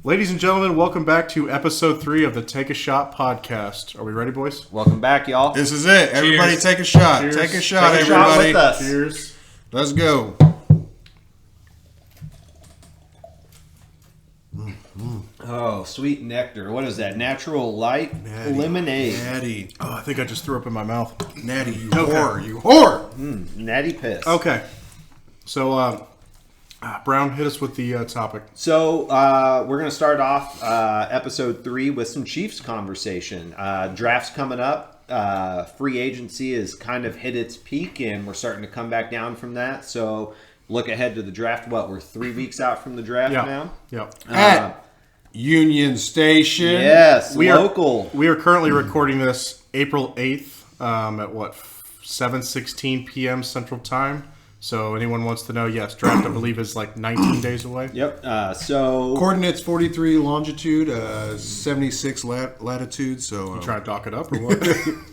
Ladies and gentlemen, welcome back to episode 3 of the Take a Shot podcast. Are we ready, boys? Welcome back, y'all. This is it. Cheers. Everybody take a shot. Cheers. Take a shot, Take a everybody. shot with us. Cheers. Let's go. Oh, sweet nectar. What is that? Natural light Natty. lemonade. Natty. Oh, I think I just threw up in my mouth. Natty, you Okay. whore. You whore. Natty piss. Okay. So, Brown, hit us with the topic. So, we're going to start off episode 3 with some Cheifs conversation. Draft's coming up. Free agency has kind of hit its peak, and we're starting to come back down from that. So, look ahead to the draft. We're 3 weeks out from the draft now? Yeah. At Union Station. Yes, We local. We are currently recording this April 8th at 7:16 p.m. Central Time. So anyone wants to know, yes, draft I believe is like 19 days away. Yep. So Coordinates 43 longitude, 76 latitude. So Trying to dock it up or what?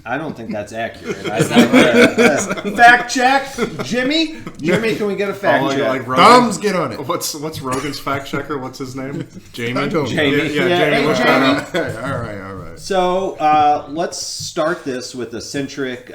I don't think that's accurate. Fact check, Jimmy. Jimmy, can we get a fact check? like Rogan. thumbs, get on it. What's Rogan's fact checker? What's his name? Jamie. I don't know. Jamie. Yeah, Yeah, Jamie. hey, look that Jamie. up. All right. So let's start this with a centric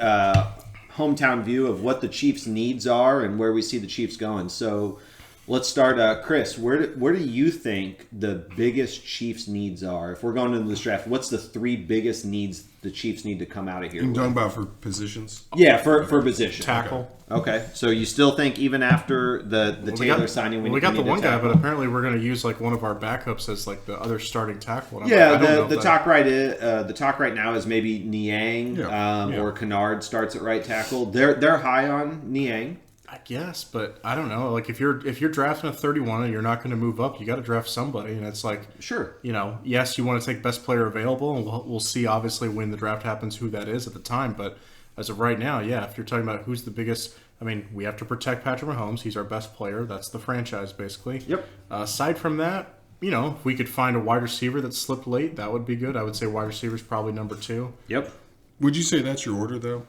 hometown view of what the Chiefs' needs are and where we see the Chiefs going. So let's start, Chris. Where do you think the biggest Chiefs' needs are? If we're going into this draft, what's the 3 biggest needs the Chiefs need to come out of here? You're with? talking about for positions? Yeah, for position. Tackle. Okay, so you still think even after the Taylor signing, we got the need a one guy, tackle? but apparently we're going to use like one of our backups as like the other starting tackle. And Yeah, I don't know the if talk right now is maybe Niang Yeah. or Kennard starts at right tackle. They're high on Niang. I guess, but I don't know. Like if you're drafting a 31 and you're not going to move up, you got to draft somebody, and it's like Sure. Yes, you want to take best player available, and we'll see obviously when the draft happens who that is at the time. But as of right now, yeah, if you're talking about who's the biggest, I mean, we have to protect Patrick Mahomes. He's our best player. That's the franchise basically. Yep. Aside from that, if we could find a wide receiver that slipped late, that would be good. I would say wide receiver is probably number 2. Yep. Would you say that's your order, though?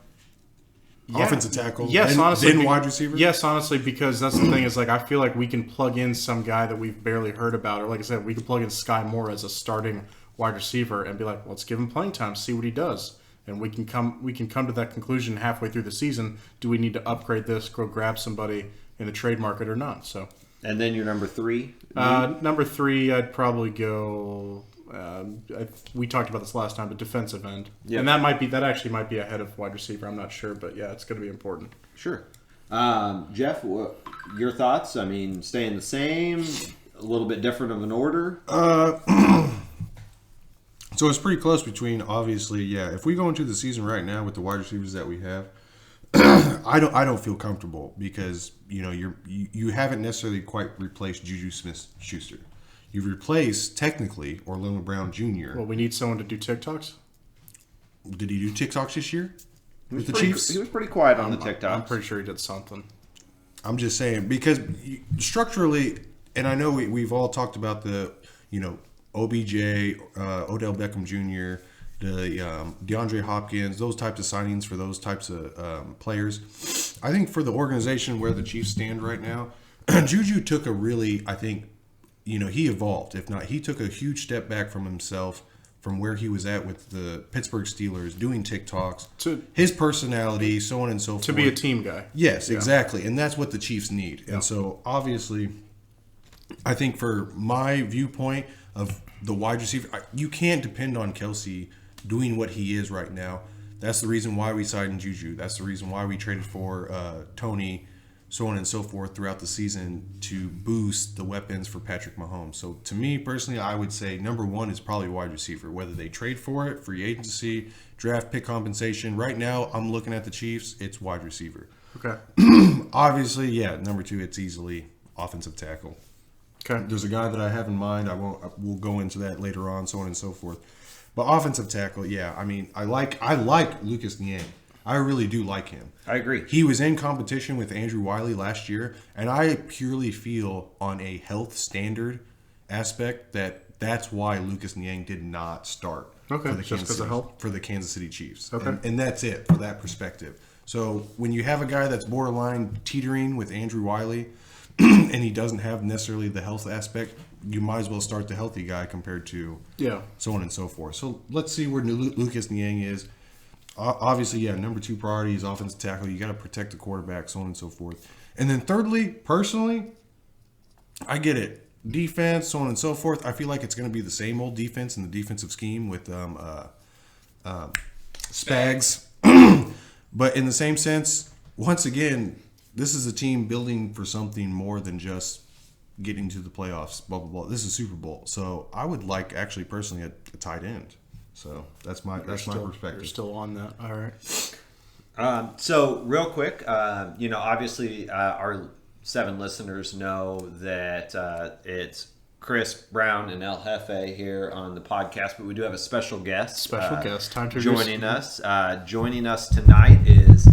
Yeah. Offensive tackle? Yes, then, honestly. Then wide receiver? Yes, honestly, because that's the thing is like I feel like we can plug in some guy that we've barely heard about, or like I said, we could plug in Sky Moore as a starting wide receiver and be like, let's give him playing time, see what he does, and we can come to that conclusion halfway through the season. Do we need to upgrade this, go grab somebody in the trade market or not? So, And then your number 3. number 3, I'd probably go. We talked about this last time, but defensive end, Yep. and that actually might be ahead of wide receiver. I'm not sure, but yeah, it's going to be important. Sure. Jeff, your thoughts? I mean, staying the same, a little bit different of an order. So it's pretty close between, obviously, yeah. If we go into the season right now with the wide receivers that we have, I don't feel comfortable because you haven't necessarily quite replaced Juju Smith-Schuster. You've replaced technically Orlando Brown Jr. Well, we need someone to do TikToks. Did he do TikToks this year with the Pretty- Chiefs? He was pretty quiet on the TikTok. I'm pretty sure he did something. I'm just saying because structurally, and I know we've all talked about the OBJ, Odell Beckham Jr., the DeAndre Hopkins, those types of signings for those types of players. I think for the organization where the Chiefs stand right now, Juju took a really, I think, he evolved. If not, he took a huge step back from himself, from where he was at with the Pittsburgh Steelers, doing TikToks, his personality, so on and so forth. To be a team guy. Yes, exactly. And that's what the Chiefs need. And so, obviously, I think for my viewpoint of the wide receiver, you can't depend on Kelsey doing what he is right now. That's the reason why we signed Juju. That's the reason why we traded for Tony, so on and so forth throughout the season to boost the weapons for Patrick Mahomes. So to me personally, I would say number 1 is probably wide receiver. Whether they trade for it, free agency, draft pick compensation. Right now, I'm looking at the Chiefs. It's wide receiver. Okay. Obviously, yeah. Number 2, it's easily offensive tackle. Okay. There's a guy that I have in mind. We'll go into that later on, so on and so forth. But offensive tackle, yeah. I mean, I like Lucas Niang. I really do like him. I agree. He was in competition with Andrew Wiley last year, and I purely feel on a health standard aspect that's why Lucas Niang did not start Okay, just because of health? for the Kansas City Chiefs. Okay. And that's it for that perspective. So when you have a guy that's borderline teetering with Andrew Wiley, and he doesn't have necessarily the health aspect, you might as well start the healthy guy compared to Yeah. so on and so forth. So let's see where Lucas Niang is. Obviously, yeah, number 2 priority is offensive tackle. You got to protect the quarterback, so on and so forth. And then thirdly, personally, I get it. Defense, so on and so forth. I feel like it's going to be the same old defense in the defensive scheme with Spags. But in the same sense, once again, this is a team building for something more than just getting to the playoffs, blah, blah, blah. This is Super Bowl. So I would like, actually, personally, a tight end. So that's my perspective. You're still on that. All right. So real quick, obviously our 7 listeners know that it's Chris Brown and El Jefe here on the podcast, but we do have a special guest. Time to joining us. Joining us tonight is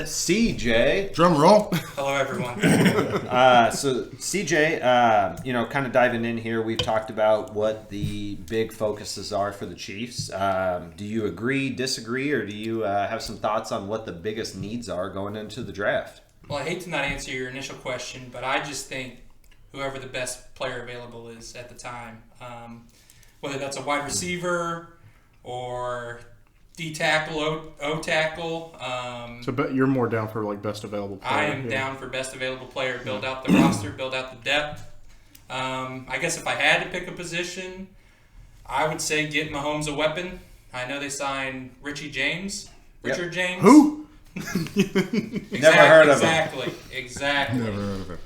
CJ. Drum roll. Hello, everyone. So CJ, kind of diving in here, we've talked about what the big focuses are for the Chiefs. Do you agree, disagree, or do you have some thoughts on what the biggest needs are going into the draft? Well, I hate to not answer your initial question, but I just think whoever the best player available is at the time, whether that's a wide receiver or D tackle, O tackle. So you're more down for like best available player. I am down for best available player. Build out the roster, build out the depth. I guess if I had to pick a position, I would say get Mahomes a weapon. I know they signed Richard James. Who? Never heard of him. Exactly. Never heard of it.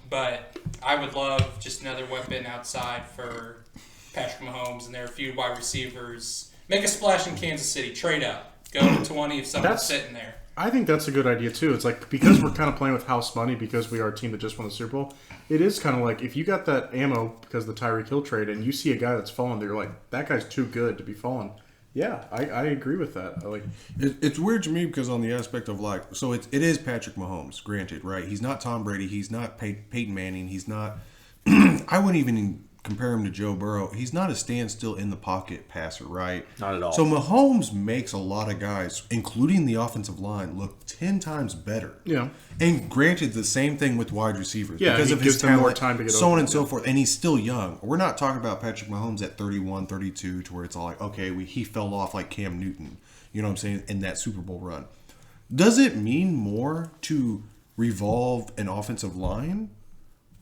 But I would love just another weapon outside for Patrick Mahomes, and there are a few wide receivers. Make a splash in Kansas City. Trade up. Go to 20 if someone's sitting there. I think that's a good idea too. It's like, because we're kind of playing with house money because we are a team that just won the Super Bowl, it is kind of like if you got that ammo because of the Tyreek Hill trade and you see a guy that's fallen, you're like, that guy's too good to be fallen. Yeah, I agree with that. It's weird to me because on the aspect of like, so it is Patrick Mahomes, granted, right? He's not Tom Brady. He's not Peyton Manning. He's not, I wouldn't even compare him to Joe Burrow. He's not a standstill in the pocket passer, right? Not at all. So Mahomes makes a lot of guys, including the offensive line, look 10 times better. Yeah. And granted, the same thing with wide receivers. Yeah, because he of his gives them talent, more time to get so over on it, and so forth. And he's still young. We're not talking about Patrick Mahomes at 31, 32, to where it's all like, okay, he fell off like Cam Newton. You know what I'm saying? In that Super Bowl run. Does it mean more to revolve an offensive line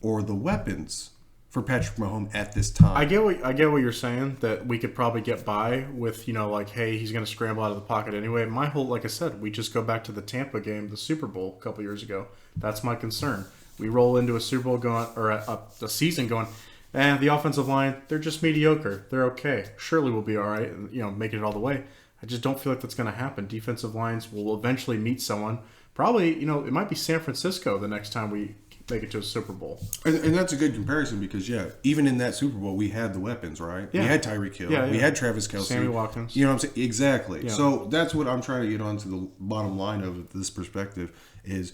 or the weapons for Patrick Mahomes at this time? I get what you're saying, that we could probably get by with, like, hey, he's going to scramble out of the pocket anyway. My whole, like I said, we just go back to the Tampa game, the Super Bowl a couple years ago. That's my concern. We roll into a Super Bowl going, or a season going, the offensive line, they're just mediocre. They're okay. Surely we'll be all right, making it all the way. I just don't feel like that's going to happen. Defensive lines will eventually meet someone. Probably, it might be San Francisco the next time we make it to a Super Bowl. And that's a good comparison because, even in that Super Bowl, we had the weapons, right? Yeah. We had Tyreek Hill. Yeah. We had Travis Kelce. Sammy Watkins. You know what I'm saying? Exactly. Yeah. So that's what I'm trying to get onto the bottom line of this perspective is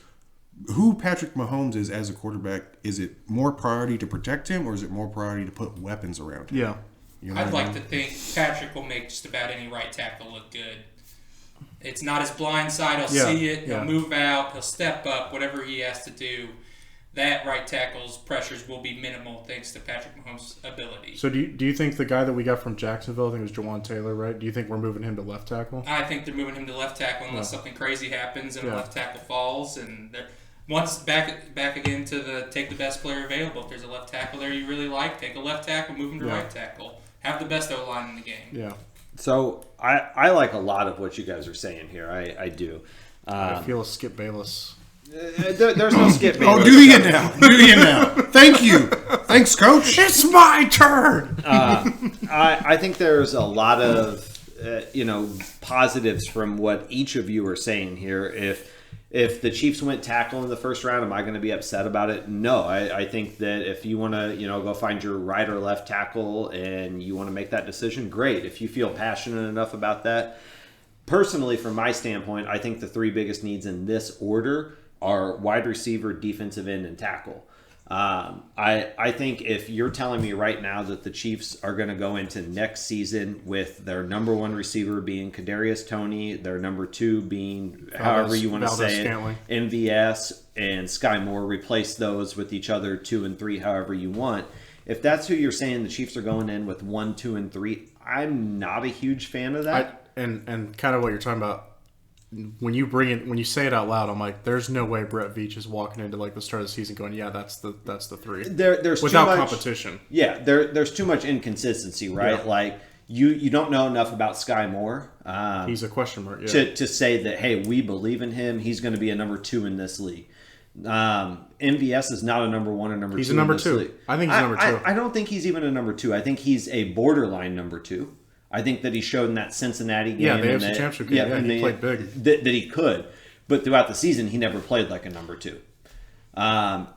who Patrick Mahomes is as a quarterback. Is it more priority to protect him or is it more priority to put weapons around him? Yeah. You know I'd what I like mean? to think Patrick will make just about any right tackle look good. It's not his blind side. He'll see it. He'll move out. He'll step up. Whatever he has to do, that right tackle's pressures will be minimal thanks to Patrick Mahomes' ability. So do you think the guy that we got from Jacksonville, I think it was Jawan Taylor, right? Do you think we're moving him to left tackle? I think they're moving him to left tackle unless something crazy happens and the left tackle falls. And once back again to take the best player available. If there's a left tackle there you really like, take a left tackle, move him to right tackle. Have the best O-line in the game. Yeah. So I like a lot of what you guys are saying here. I do. I feel a Skip Bayless. There's no Skip Bayless. Oh, do you now? Do you now? Thank you. Thanks, Coach. It's my turn! I think there's a lot of positives from what each of you are saying here. If the Chiefs went tackle in the first round, am I going to be upset about it? No. I think that if you want to, go find your right or left tackle and you want to make that decision, great. If you feel passionate enough about that. Personally, from my standpoint, I think the 3 biggest needs in this order are wide receiver, defensive end, and tackle. I think if you're telling me right now that the Chiefs are going to go into next season with their number 1 receiver being Kadarius Toney, their number 2 being however you want to say it, Scantling. MVS, and Sky Moore, replace those with each other 2 and 3, however you want. If that's who you're saying the Chiefs are going in with 1, 2, and 3, I'm not a huge fan of that. And kind of what you're talking about, when you say it out loud, I'm like, there's no way Brett Veach is walking into like the start of the season going, yeah, that's the 3. There's without too much competition. Yeah, there's too much inconsistency, right? Yeah. Like you don't know enough about Sky Moore. He's a question mark. Yeah. To say that, hey, we believe in him. He's going to be a number 2 in this league. MVS is not a number 1 or number 2. He's a number 2. League. I think he's number 2. I don't think he's even a number 2. I think he's a borderline number 2. I think that he showed in that Cincinnati game. Yeah, the AFC Championship game. Yeah, he played big. That he could. But throughout the season, he never played like a number 2.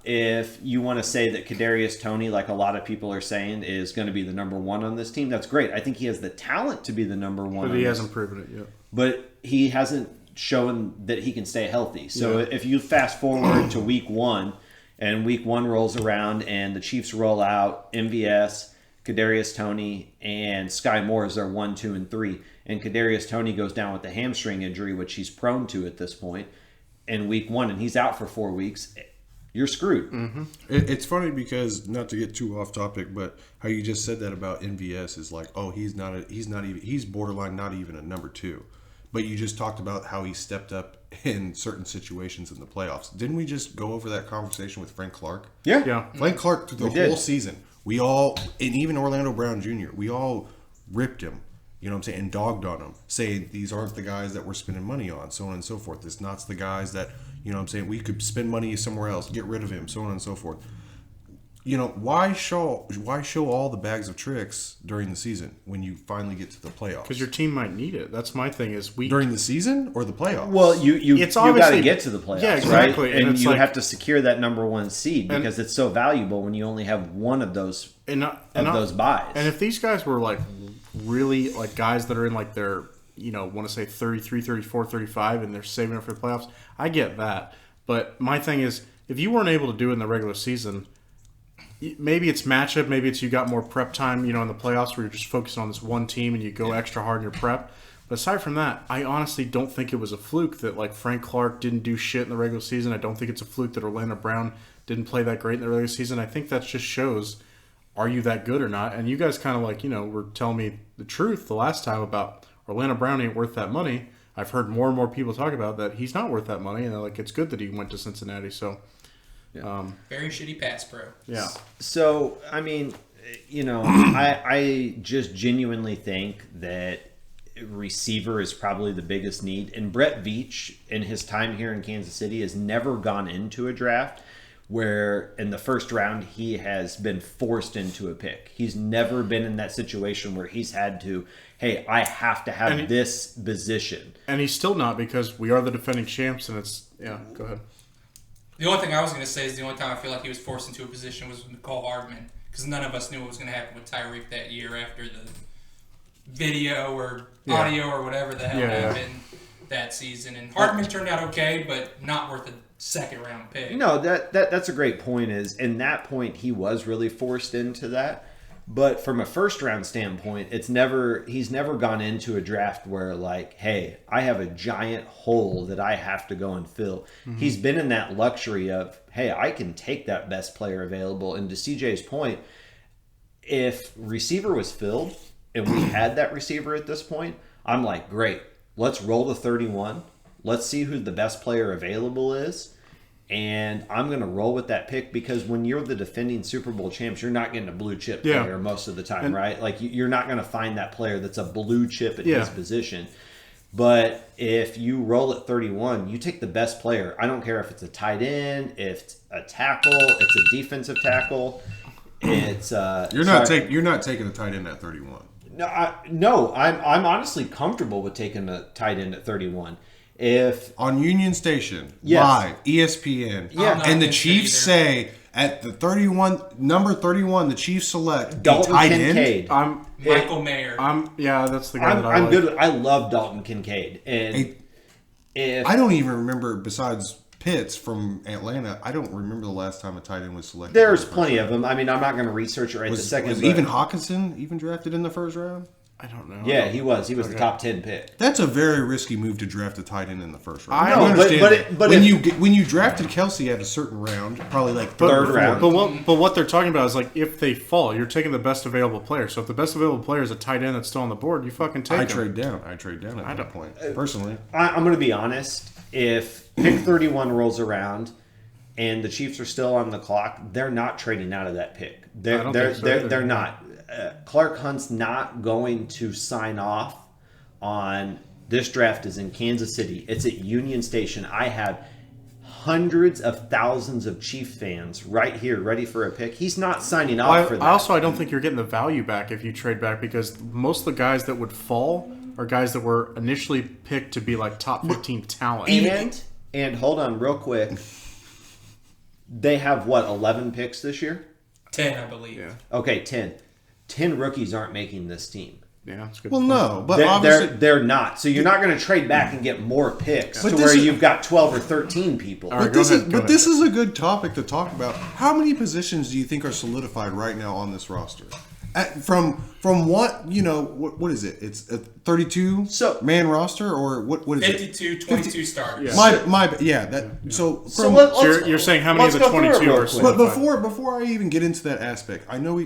If you want to say that Kadarius Toney, like a lot of people are saying, is going to be the number 1 on this team, that's great. I think he has the talent to be the number 1. But he hasn't proven it yet. But he hasn't shown that he can stay healthy. So if you fast forward to week 1, and week 1 rolls around, and the Chiefs roll out MVS, Kadarius Toney, and Sky Moore as their 1, 2, and 3, and Kadarius Toney goes down with a hamstring injury, which he's prone to at this point, in week 1, and he's out for 4 weeks, you're screwed. Mm-hmm. It's funny because, not to get too off topic, but how you just said that about MVS is like, oh, he's borderline not even a number 2. But you just talked about how he stepped up in certain situations in the playoffs. Didn't we just go over that conversation with Frank Clark? Yeah. Frank Clark through the whole season. We all, and even Orlando Brown Jr., we all ripped him, you know what I'm saying, and dogged on him, saying these aren't the guys that we're spending money on, so on and so forth. It's not the guys that, you know what I'm saying, we could spend money somewhere else, get rid of him, so on and so forth. You know, why show all the bags of tricks during the season when you finally get to the playoffs? Because your team might need it. That's my thing. Is during the season or the playoffs? Well, you got to get to the playoffs, yeah, exactly. Right? And you have to secure that number 1 seed because it's so valuable when you only have one of those those buys. And if these guys were like really like guys that are in like their, you know, want to say 33, 34, 35, and they're saving it for the playoffs, I get that. But my thing is, if you weren't able to do it in the regular season, maybe it's matchup, maybe it's you got more prep time, you know, in the playoffs where you're just focused on this one team and you go extra hard in your prep. But aside from that, I honestly don't think it was a fluke that like Frank Clark didn't do shit in the regular season. I don't think it's a fluke that Orlando Brown didn't play that great in the regular season. I think that just shows, are you that good or not? And you guys kind of like, you know, were telling me the truth the last time about Orlando Brown ain't worth that money. I've heard more and more people talk about that he's not worth that money, and like it's good that he went to Cincinnati. So. Very shitty pass pro. Yeah. So, I mean, you know, I just genuinely think that receiver is probably the biggest need. And Brett Veach, in his time here in Kansas City, has never gone into a draft where in the first round he has been forced into a pick. He's never been in that situation where he's had to, hey, I have to have this position. And he's still not, because we are the defending champs, and it's, yeah, go ahead. The only thing I was going to say is the only time I feel like he was forced into a position was with Nicole Hardman, because none of us knew what was going to happen with Tyreek that year after the video or audio or whatever the hell happened that season. And Hardman turned out okay, but not worth a second-round pick. No, that's a great point. Is in that point he was really forced into that. But from a first-round standpoint, he's never gone into a draft where like, hey, I have a giant hole that I have to go and fill. Mm-hmm. He's been in that luxury of, hey, I can take that best player available. And to CJ's point, if receiver was filled and we had that receiver at this point, I'm like, great, let's roll to 31. Let's see who the best player available is. And I'm going to roll with that pick, because when you're the defending Super Bowl champs, you're not getting a blue chip player most of the time, right? Like you're not going to find that player that's a blue chip at his position. But if you roll at 31, you take the best player. I don't care if it's a tight end, if it's a tackle, it's a defensive tackle. It's you're not taking a tight end at 31. No, I'm honestly comfortable with taking a tight end at 31. If on Union Station, live, ESPN, and the Chiefs say at the number 31, the Chiefs select Dalton tight Kincaid. end. Michael Mayer. That's the guy that I I'm like. good. I love Dalton Kincaid, and I don't even remember, besides Pitts from Atlanta, I don't remember the last time a tight end was selected. There's plenty of them. I mean, I'm not going to research it right this second. Was even Hawkinson even drafted in the first round? I don't know. Yeah, he was. He was the top 10 pick. That's a very risky move to draft a tight end in the first round. I I know, understand. but when if- you drafted Kelsey at a certain round, probably like Third round. But what they're talking about is like if they fall, you're taking the best available player. So if the best available player is a tight end that's still on the board, you fucking take I him. trade down. I trade down at that point. Personally, I'm going to be honest. If pick 31 rolls around and the Chiefs are still on the clock, they're not trading out of that pick. I don't think so either. They're not. Clark Hunt's not going to sign off on this draft is in Kansas City. It's at Union Station. I have hundreds of thousands of Chief fans right here ready for a pick. He's not signing off for that. I don't think you're getting the value back if you trade back because most of the guys that would fall are guys that were initially picked to be like top 15 talent. And hold on real quick. They have, 11 picks this year? 10, I believe. Yeah. Okay, 10. 10 rookies aren't making this team. Yeah, that's a good. well, point. no, but obviously, They're not. So you're not going to trade back and get more picks But to this where is- you've got 12 or 13 people. All right, but go this is ahead, go but this is a good topic to talk about. How many positions do you think are solidified right now on this roster? From what what is it? It's a 32 man roster or what is 52, 22 starters. So you're saying how many of the 22 are But solidified? before I even get into that aspect, I know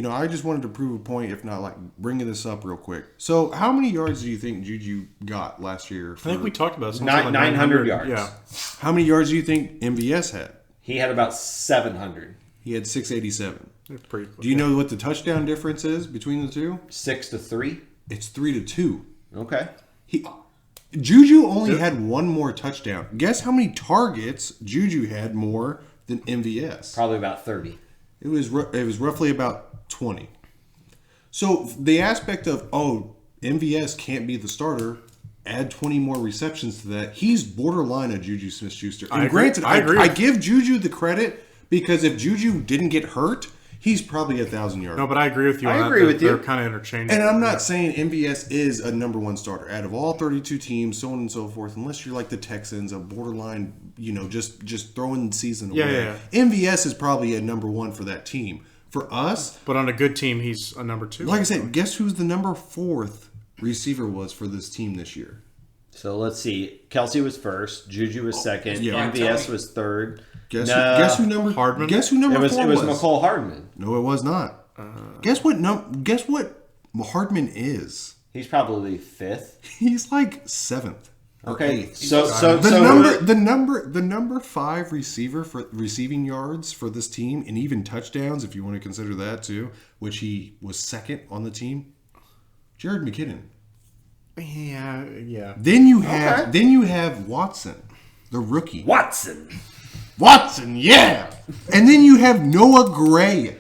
I just wanted to prove a point, if not like bringing this up real quick. So how many yards do you think Juju got last year? I think we talked about something 900 yards. Yeah, How many yards do you think MVS had? He had about 700. He had 687. it's pretty cool. Do you know what the touchdown difference is between the two? 6-3. It's 3-2. Okay. Juju only had one more touchdown. Guess how many targets Juju had more than MVS? Probably about 30. It was roughly about 20. So the aspect of MVS can't be the starter, add 20 more receptions to that. He's borderline a Juju Smith-Schuster. And granted, I agree. I give Juju the credit because if Juju didn't get hurt, he's probably 1,000 yards. No, but I agree with you. I on agree that. with you. They're kind of interchangeable. And I'm not saying MVS is a number one starter. Out of all 32 teams, so on and so forth, unless you're like the Texans, a borderline, just throwing the season away. Yeah. MVS is probably a number one for that team. For us, But on a good team, he's a number 2. like I said, guess who's the number 4th receiver was for this team this year? So let's see. Kelsey was first. Juju was second. yeah. MVS was third. Guess who number Hardman? Guess who number It was 4 it was McCole Hardman. No, it was not. Guess what Hardman is? He's probably 5th. He's like 7th. or Okay. 8th. So The number 5 receiver for receiving yards for this team and even touchdowns, if you want to consider that too, which he was second on the team, Jared McKinnon. Yeah. Then you have Watson, the rookie. Watson. Watson, yeah. And then you have Noah Gray.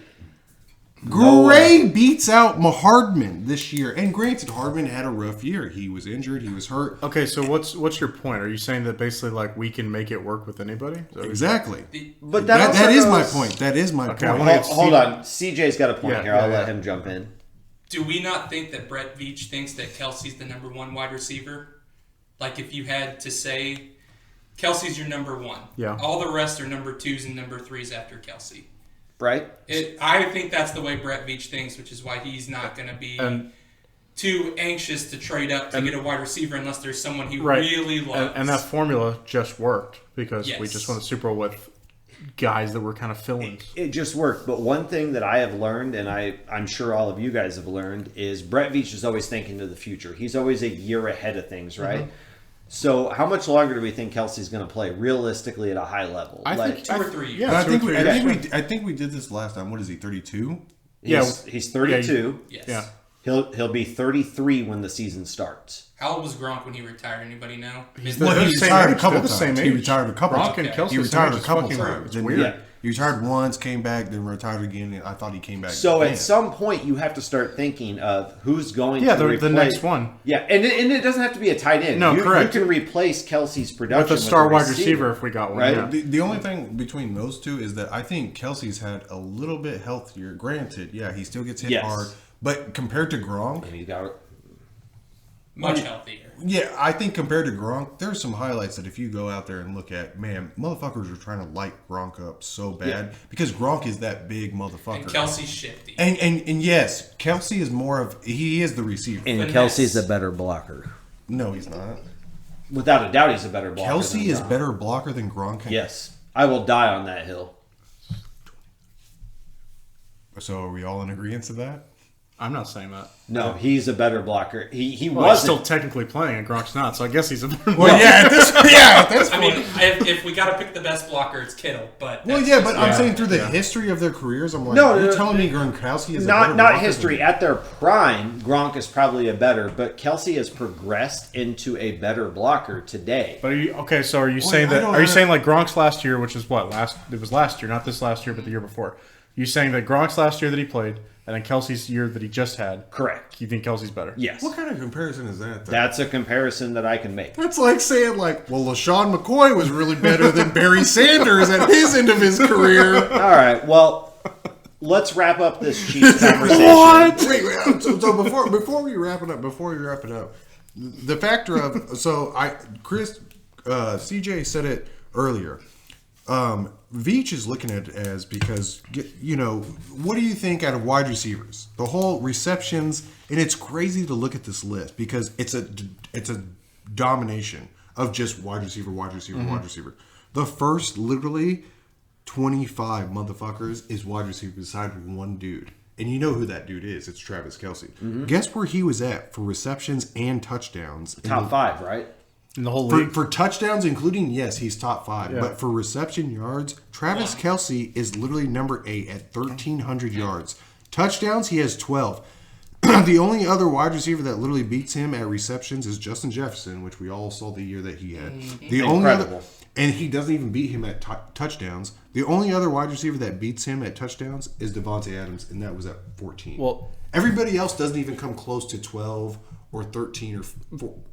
Gray beats out Hardman this year. And granted, Hardman had a rough year. He was injured. He was hurt. Okay, so what's your point? Are you saying that basically like we can make it work with anybody? Exactly. But That is my point. That is my Okay, I point. wanna get Hold on. CJ's got a point Yeah, here. I'll yeah, let yeah. him jump in. Do we not think that Brett Veach thinks that Kelsey's the number one wide receiver? Like if you had to say Kelsey's your number one. Yeah. All the rest are number 2s and number 3s after Kelsey. Right? I think that's the way Brett Veach thinks, which is why he's not going to be too anxious to trade up to get a wide receiver unless there's someone he really loves. And that formula just worked because we Yes. just won the Super Bowl with guys that were kind of fill-ins. It just worked. But one thing that I have learned, and I'm sure all of you guys have learned, is Brett Veach is always thinking to the future. He's always a year ahead of things, right? Mm-hmm. So how much longer do we think Kelsey's going to play realistically at a high level? I think 2 or 3 years. Yeah, I think we did this last time. What is he? 32? He's 32. Yes. Yeah. He'll be 33 when the season starts. How old was Gronk when he retired? Anybody know? He's Well, They're he the same retired a age. couple They're the times. same He age. retired a couple Gronk times. and Kelsey He are the same retired age. a It's couple fucking times. It's Then weird. Yeah. He retired once, came back, then retired again. And I thought he came back. So again. at some point, you have to start thinking of who's going Yeah, to the replace next one. Yeah, and it doesn't have to be a tight end. No, you, correct. You can replace Kelsey's production With a star a wide receiver if we got one. Right? Yeah. The only thing between those two is that I think Kelsey's had a little bit healthier. Granted, yeah, he still gets hit Yes. hard, but compared to Gronk, And he's got Much healthier. Yeah, I think compared to Gronk, there's some highlights that if you go out there and look at, man, motherfuckers are trying to light Gronk up so bad because Gronk is that big motherfucker. And Kelsey's shifty. And yes, Kelsey is he is the receiver. And Finesse. Kelsey's a better blocker. No, he's not. Without a doubt, he's a better blocker. Kelsey than is Gronk. better blocker than Gronk. Yes. I will die on that hill. So are we all in agreement to that? I'm not saying that. No, he's a better blocker. He Well, he's was still technically playing, and Gronk's not, so I guess he's a better Well, yeah, at this I point. mean, if we got to pick the best blocker, it's Kittle. But Well, that's yeah, just- but I'm saying through the history of their careers, I'm like, No, you're no, telling me Gronkowski is a better not blocker history. than- At their prime, Gronk is probably a better, but Kelsey has progressed into a better blocker today. But so are you saying I that? don't Are you know. saying like Gronk's last year, which is what it was last year, not this last year, but the year before? You saying that Gronk's last year that he played, and then Kelsey's year that he just had? Correct. You think Kelsey's better? Yes. What kind of comparison is that? Though? That's a comparison that I can make. That's like saying, like, well, LaShawn McCoy was really better than Barry Sanders at his end of his career. All right. Well, let's wrap up this Chiefs conversation. Wait. So before we wrap it up, the factor of CJ said it earlier. Veach is looking at it as because what do you think out of wide receivers? The whole receptions, and it's crazy to look at this list because it's a domination of just wide receiver. The first literally 25 motherfuckers is wide receiver beside one dude. And you know who that dude is. It's Travis Kelce. Guess where he was at for receptions and touchdowns? Top 5, right? In the whole league? For touchdowns, including, yes, he's top 5. Yeah. But for reception yards, Travis Kelce is literally number 8 at 1,300 yards. Touchdowns, he has 12. The only other wide receiver that literally beats him at receptions is Justin Jefferson, which we all saw the year that he had. The only other, and he doesn't even beat him at touchdowns. The only other wide receiver that beats him at touchdowns is Devontae Adams, and that was at 14. Well, everybody else doesn't even come close to 12 or 13 or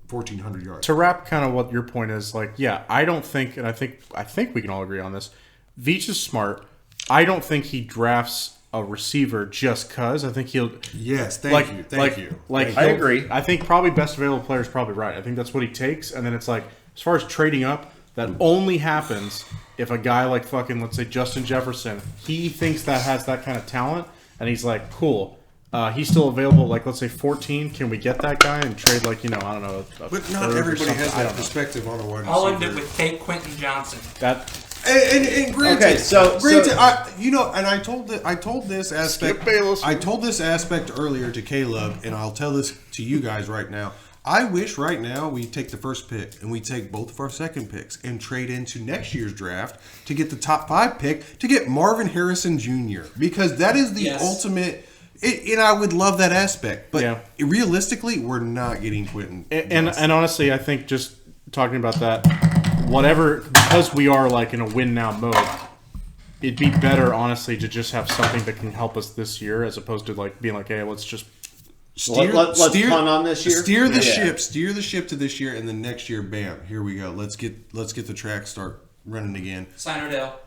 1,400 yards. to wrap kind of what your point is, like, yeah, I don't think, and I think we can all agree on this. Veach is smart. I don't think he drafts a receiver just cause. I think he'll. Yes, thank you. I agree. I think probably best available player is probably right. I think that's what he takes, and then it's like as far as trading up, that only happens if a guy like fucking, let's say Justin Jefferson, he thinks that has that kind of talent, and he's like, cool. He's still available, like, let's say 14. Can we get that guy and trade, like, I don't know. But not everybody has that perspective on a wide receiver. I'll end it with take Quentin Johnson. And granted, Okay, so I told this aspect. Bayless. I told this aspect earlier to Caleb, and I'll tell this to you guys right now. I wish right now we take the first pick and we take both of our second picks and trade into next year's draft to get the top 5 pick to get Marvin Harrison Jr. because that is the ultimate. And I would love that aspect, but realistically, we're not getting Quentin. And honestly, I think just talking about that, because we are like in a win now mode, it'd be better, honestly, to just have something that can help us this year as opposed to like being like, hey, let's just let's punt on this year. Steer the ship to this year, and then next year, bam, here we go. Let's get the track start running again. Sign Odell.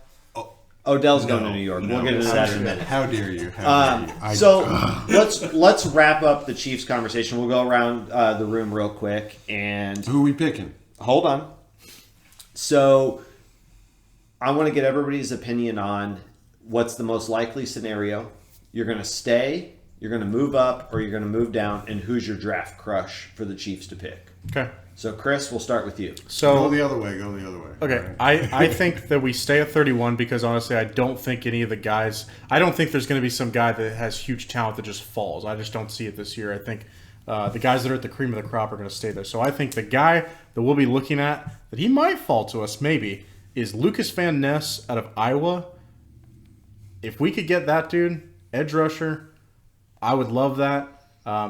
Odell's going to New York. We'll get into that in a minute. How dare you? Let's wrap up the Chiefs conversation. We'll go around the room real quick. And who are we picking? Hold on. So I want to get everybody's opinion on what's the most likely scenario. You're going to stay, you're going to move up, or you're going to move down, and who's your draft crush for the Chiefs to pick? Okay. So, Chris, we'll start with you. So Go the other way. Okay, I think that we stay at 31 because honestly, I don't think any of the guys. I don't think there's going to be some guy that has huge talent that just falls. I just don't see it this year. I think the guys that are at the cream of the crop are going to stay there. So I think the guy that we'll be looking at that he might fall to us maybe is Lucas Van Ness out of Iowa. If we could get that dude, edge rusher, I would love that.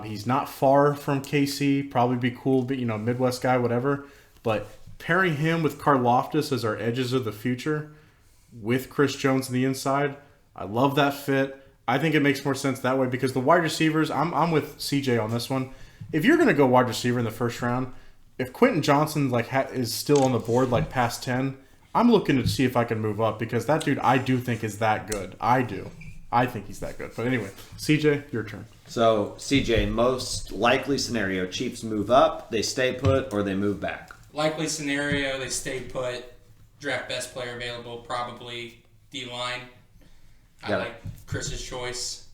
He's not far from KC. Probably be cool, but Midwest guy, whatever. But pairing him with Karlaftis as our edges of the future, with Chris Jones on the inside, I love that fit. I think it makes more sense that way because the wide receivers, I'm with CJ on this one. If you're going to go wide receiver in the first round, if Quentin Johnson is still on the board past 10, I'm looking to see if I can move up because that dude I do think is that good. I do. I think he's that good. But anyway, CJ, your turn. So, CJ, most likely scenario: Chiefs move up, they stay put, or they move back. Likely scenario, they stay put. Draft best player available, probably D-line. I like Chris's choice.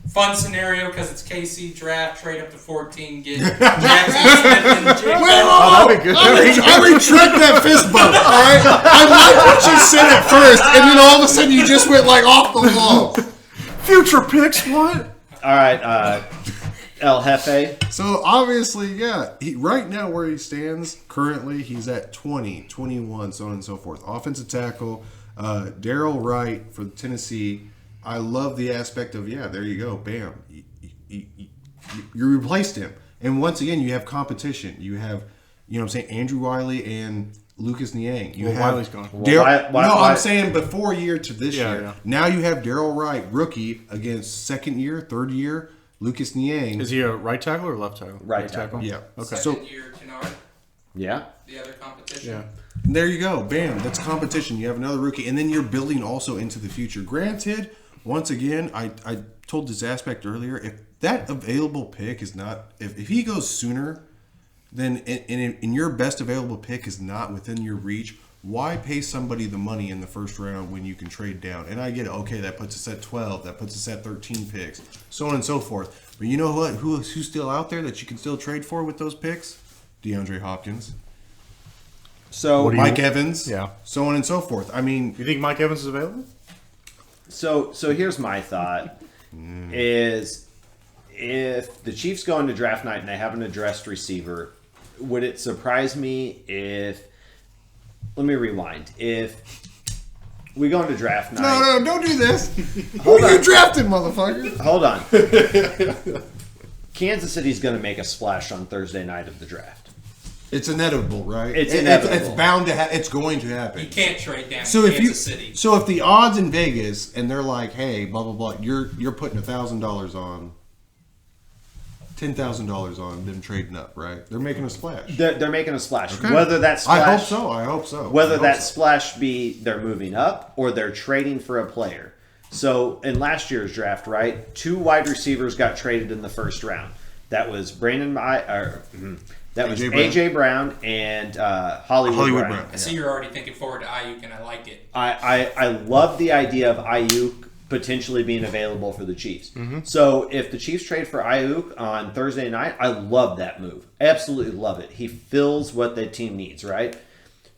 Fun scenario because it's KC draft, trade up to 14, get Jackson Smith and Jigba. That'd be good. I retract that fist bump, all right? I like what you said at first, and then all of a sudden you just went like off the wall. Future picks, what? All right, El Jefe. So obviously, yeah, right now where he stands currently, he's at 20, 21, so on and so forth. Offensive tackle, Darrell Wright for Tennessee. I love the aspect of, there you go, bam. You replaced him. And once again, you have competition. You have, you know what I'm saying, Andrew Wiley and Lucas Niang. Wiley's gone. I'm saying before year to this year. Yeah. Now you have Darrell Wright, rookie, against second year, third year, Lucas Niang. Is he a right tackle or left tackle? Right tackle. Yeah. Okay. Second year, Kennard, Yeah. the other competition. Yeah. There you go. Bam. That's competition. You have another rookie. And then you're building also into the future. Granted, once again, I told this aspect earlier, if that available pick is not, if he goes sooner, then and your best available pick is not within your reach, why pay somebody the money in the first round when you can trade down? And I get it. Okay, that puts us at 12. That puts us at 13 picks, so on and so forth. But you know what? Who's still out there that you can still trade for with those picks? DeAndre Hopkins. So Mike Evans. Yeah. So on and so forth. I mean, You think Mike Evans is available? So here's my thought: is if the Chiefs go into draft night and they have an addressed receiver, would it surprise me if? Let me rewind. If we go into draft night, no, don't do this. Who you drafted, motherfucker? hold on. Kansas City's going to make a splash on Thursday night of the draft. It's inevitable, right? It's inevitable. It's bound to happen. It's going to happen. You can't trade down So to if Kansas City. So if the odds in Vegas and they're like, hey, blah blah blah, you're putting $1,000 on, $10,000 on them trading up, right? They're making a splash. They're making a splash. Okay. Whether that splash, I hope so. Whether that splash be they're moving up or they're trading for a player. So in last year's draft, right, 2 wide receivers got traded in the first round. That was AJ Brown and Hollywood Brown. I see you're already thinking forward to Ayuk, and I like it. I love the idea of Ayuk potentially being available for the Chiefs. Mm-hmm. So if the Chiefs trade for Ayuk on Thursday night, I love that move. Absolutely love it. He fills what the team needs, right?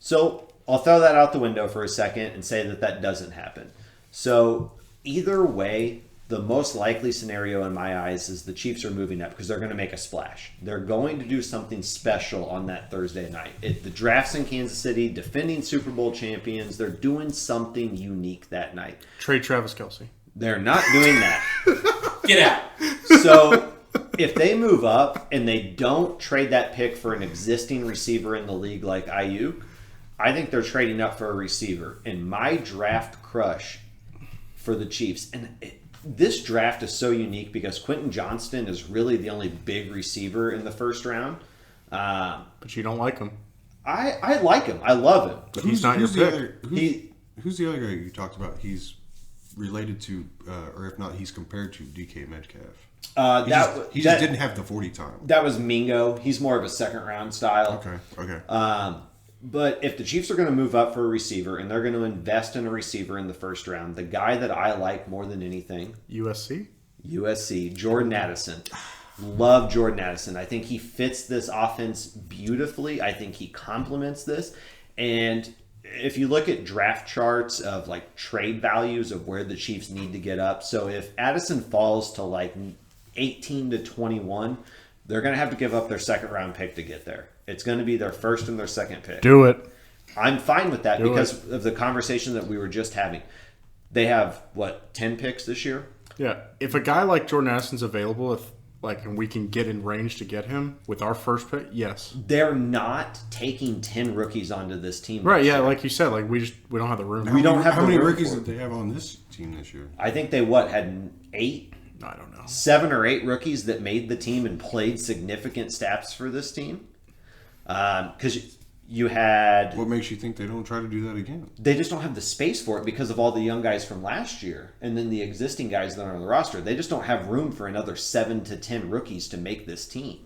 So I'll throw that out the window for a second and say that doesn't happen. So either way, the most likely scenario in my eyes is the Chiefs are moving up because they're going to make a splash. They're going to do something special on that Thursday night. The draft's in Kansas City, defending Super Bowl champions. They're doing something unique that night. Trade Travis Kelce. They're not doing that. Get out. So if they move up and they don't trade that pick for an existing receiver in the league like Ayuk, I think they're trading up for a receiver. And my draft crush for the Chiefs, this draft is so unique because Quentin Johnston is really the only big receiver in the first round. But you don't like him. I like him. I love him. But he's not your pick. Who's the other guy you talked about? He's related to, or if not, he's compared to DK Metcalf. He just didn't have the 40 time. That was Mingo. He's more of a second round style. Okay. But if the Chiefs are going to move up for a receiver and they're going to invest in a receiver in the first round, the guy that I like more than anything, USC, Jordan Addison. Love Jordan Addison. I think he fits this offense beautifully. I think he complements this. And if you look at draft charts of like trade values of where the Chiefs need to get up, so if Addison falls to like 18 to 21, they're going to have to give up their second round pick to get there. It's going to be their first and their second pick. Do it. I'm fine with that because of the conversation that we were just having. They have, 10 picks this year? Yeah. If a guy like Jordan Addison's available, and we can get in range to get him with our first pick, yes. They're not taking 10 rookies onto this team. Right, yeah, like you said, we don't have the room. We don't have how the many room rookies for did they have on this team this year? I think they, had 8? I don't know. 7 or 8 rookies that made the team and played significant stats for this team. Because You had. What makes you think they don't try to do that again? They just don't have the space for it because of all the young guys from last year, and then the existing guys that are on the roster. They just don't have room for another 7 to 10 rookies to make this team.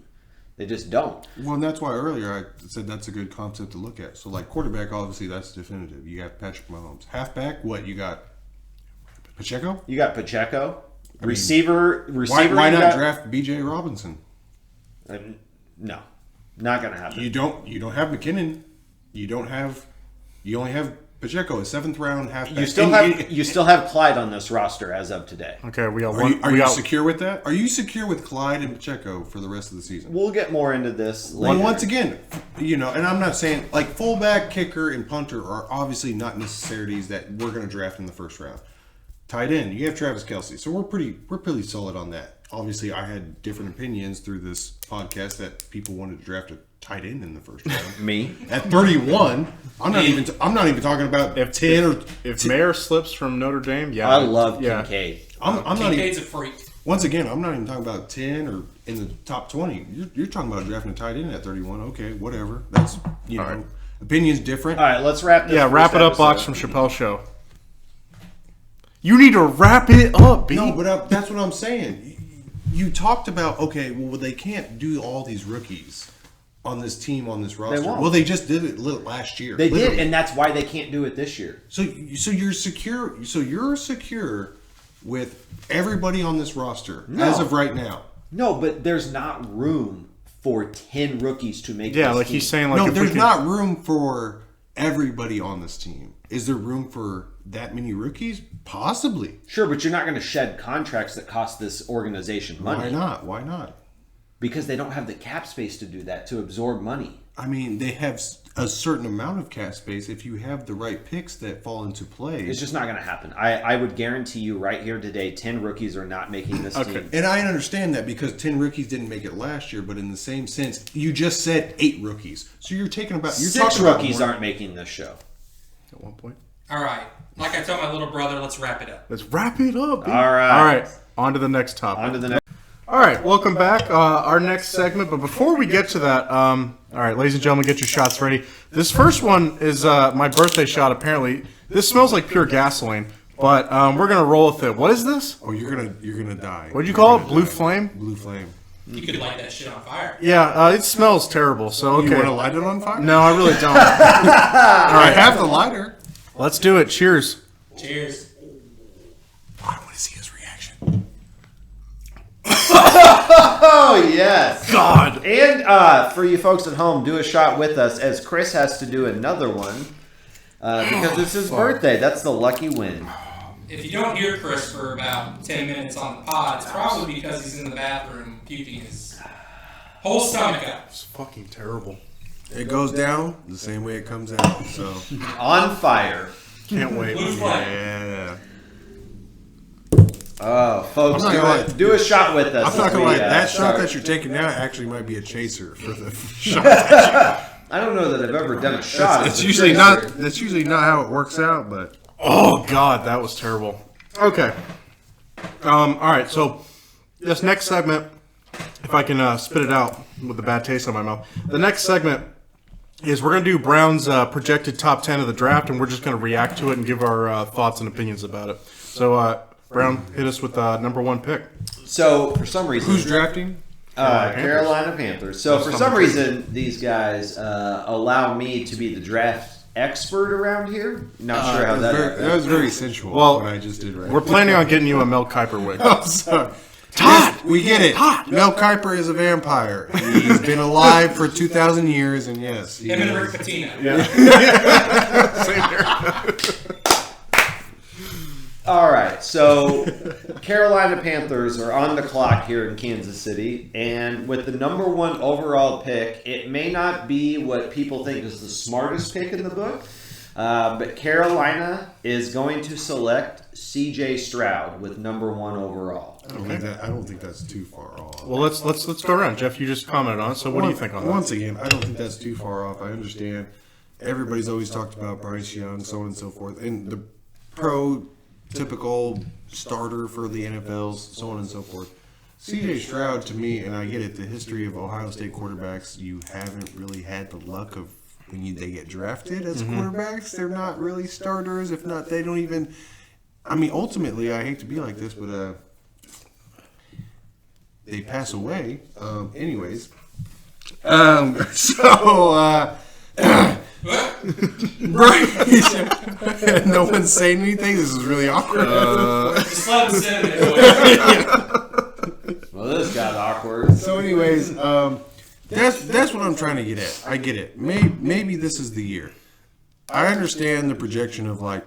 They just don't. Well, and that's why earlier I said that's a good concept to look at. So, like, quarterback, obviously, that's definitive. You got Patrick Mahomes. Halfback, what? You got Pacheco? You got Pacheco. Receiver. Why not draft B.J. Robinson? No, not gonna happen. You don't have McKinnon. You only have Pacheco, a 7th round halfback. You still have Clyde on this roster as of today. Okay, we got Are one. you secure with that? Are you secure with Clyde and Pacheco for the rest of the season? We'll get more into this later. Well, once again, and I'm not saying like fullback, kicker, and punter are obviously not necessities that we're going to draft in the first round. Tight end, you have Travis Kelce, so we're pretty solid on that. Obviously, I had different opinions through this podcast that people wanted to draft a tight end in the first round. Me at 31, I'm not even talking about If 10 or if Mayer slips from Notre Dame, yeah, I love Kincaid. I'm not even. Kincaid's a freak. Once again, I'm not even talking about 10 or in the top 20. You're talking about drafting a tight end at 31. Okay, whatever. That's right. Opinions different. All right, let's wrap this. Yeah, wrap it up, Box from Chappelle Show. You need to wrap it up, B. No, but that's what I'm saying. You talked about, okay, well, they can't do all these rookies on this team, on this roster. won't. Well, they just did it last year. They did, and that's why they can't do it this year. So you're secure. So you're secure with everybody on this roster as of right now. No, but there's not room for 10 rookies to make. Yeah, this like team. he's saying, like No, if there's we can, not room for everybody on this team. Is there room for that many rookies? Possibly. Sure, but you're not going to shed contracts that cost this organization money. Why not? Because they don't have the cap space to do that, to absorb money. I mean, they have a certain amount of cap space if you have the right picks that fall into play. It's just not going to happen. I would guarantee you right here today, 10 rookies are not making this team. And I understand that because 10 rookies didn't make it last year, but in the same sense, you just said 8 rookies. So you're talking about 6 rookies aren't making this show. at one point. All right. Like I told my little brother, let's wrap it up. Let's wrap it up. B. All right. All right. On to the next topic. On to the next. All right, welcome back. Our next segment, but before we get to that, all right, ladies and gentlemen, get your shots ready. This first one is my birthday shot. Apparently, this smells like pure gasoline, but we're gonna roll with it. What is this? Oh, you're gonna die. What'd you call it? Blue Flame? Blue Flame. You could light that shit on fire. Yeah, it smells terrible. So okay. You want to light it on fire? No, I really don't. I have the lighter. Let's do it. Cheers. Cheers. I want to see his reaction. Oh, yes. God. And for you folks at home, do a shot with us as Chris has to do another one because it's his birthday. That's the lucky win. If you don't hear Chris for about 10 minutes on the pod, it's probably because he's in the bathroom puking his whole stomach up. It's fucking terrible. It goes down the same way it comes out. So On fire. Can't wait. Blue flame. yeah. Oh, folks, I'm not gonna lie. do a shot with us. I'm not as gonna we, lie. That shot start. that you're taking now actually might be a chaser for the shot. I don't know that I've ever done a shot. That's as a usually chaser. not. That's usually not how it works out. But Oh God, that was terrible. Okay. All right. So this next segment, if I can spit it out with a bad taste in my mouth, the next segment is we're gonna do Brown's projected top 10 of the draft, and we're just gonna react to it and give our thoughts and opinions about it. So Brown, hit us with number 1 pick. So, for some reason... who's drafting? Carolina Panthers. So, for some reason, these guys allow me to be the draft expert around here. Not sure how that happened. That was very sensual. Well, what I just did right. We're planning on getting you a Mel Kiper wig. Oh, sorry. Todd! Yes, we get it. Mel Kiper is a vampire. He's been alive for 2,000 years, and yes, he Him and Rick is. Pitino. All right, so Carolina Panthers are on the clock here in Kansas City, and with the number 1 overall pick, it may not be what people think is the smartest pick in the book, but Carolina is going to select C.J. Stroud with number 1 overall. I don't think that's too far off. Well, let's go around. Jeff, you just commented on it, so what do you think on that? Once again, I don't think that's too far off. I understand. Everybody's always talked about Bryce Young, so on and so forth, and the typical starter for the NFLs, so on and so forth. C.J. Stroud, to me, and I get it, the history of Ohio State quarterbacks, you haven't really had the luck of they get drafted as quarterbacks, they're not really starters. If not, they don't even. I mean, ultimately, I hate to be like this, but they pass away. Anyways, Bryce, no one's saying anything. This is really awkward. Just let him sit it. Well, this got awkward. So, anyways, that's what I'm trying to get at. I get it. Maybe this is the year. I understand the projection of like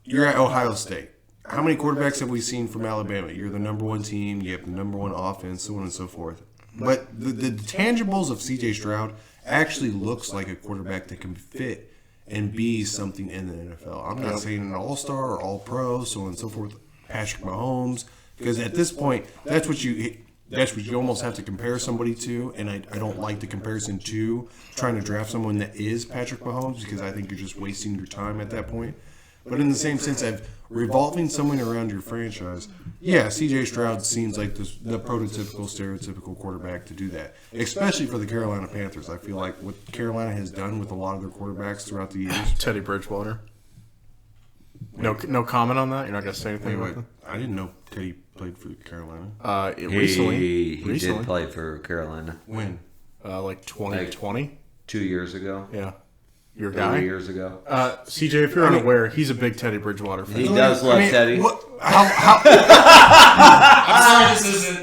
you're at Ohio State. How many quarterbacks have we seen from Alabama? You're the number one team. You have the number one offense, so on and so forth. But the tangibles of C.J. Stroud actually looks like a quarterback that can fit and be something in the NFL. I'm not saying an all-star or all-pro, so on and so forth. Patrick Mahomes, because at this point, that's what you almost have to compare somebody to, and I don't like the comparison to trying to draft someone that is Patrick Mahomes, because I think you're just wasting your time at that point. But in the same sense of revolving someone around your franchise, yeah, C.J. Stroud seems like the prototypical, stereotypical quarterback to do that, especially for the Carolina Panthers. I feel like what Carolina has done with a lot of their quarterbacks throughout the years. Teddy Bridgewater. No comment on that? You're not going to say anything Wait. about I didn't know Teddy played for Carolina. that? He Recently. did play for Carolina. When? Like 2020? 2 years ago. Yeah. Your 3 guy? years ago. CJ, if you're unaware, he's a big Teddy Bridgewater fan. He does love Teddy. I'm sorry,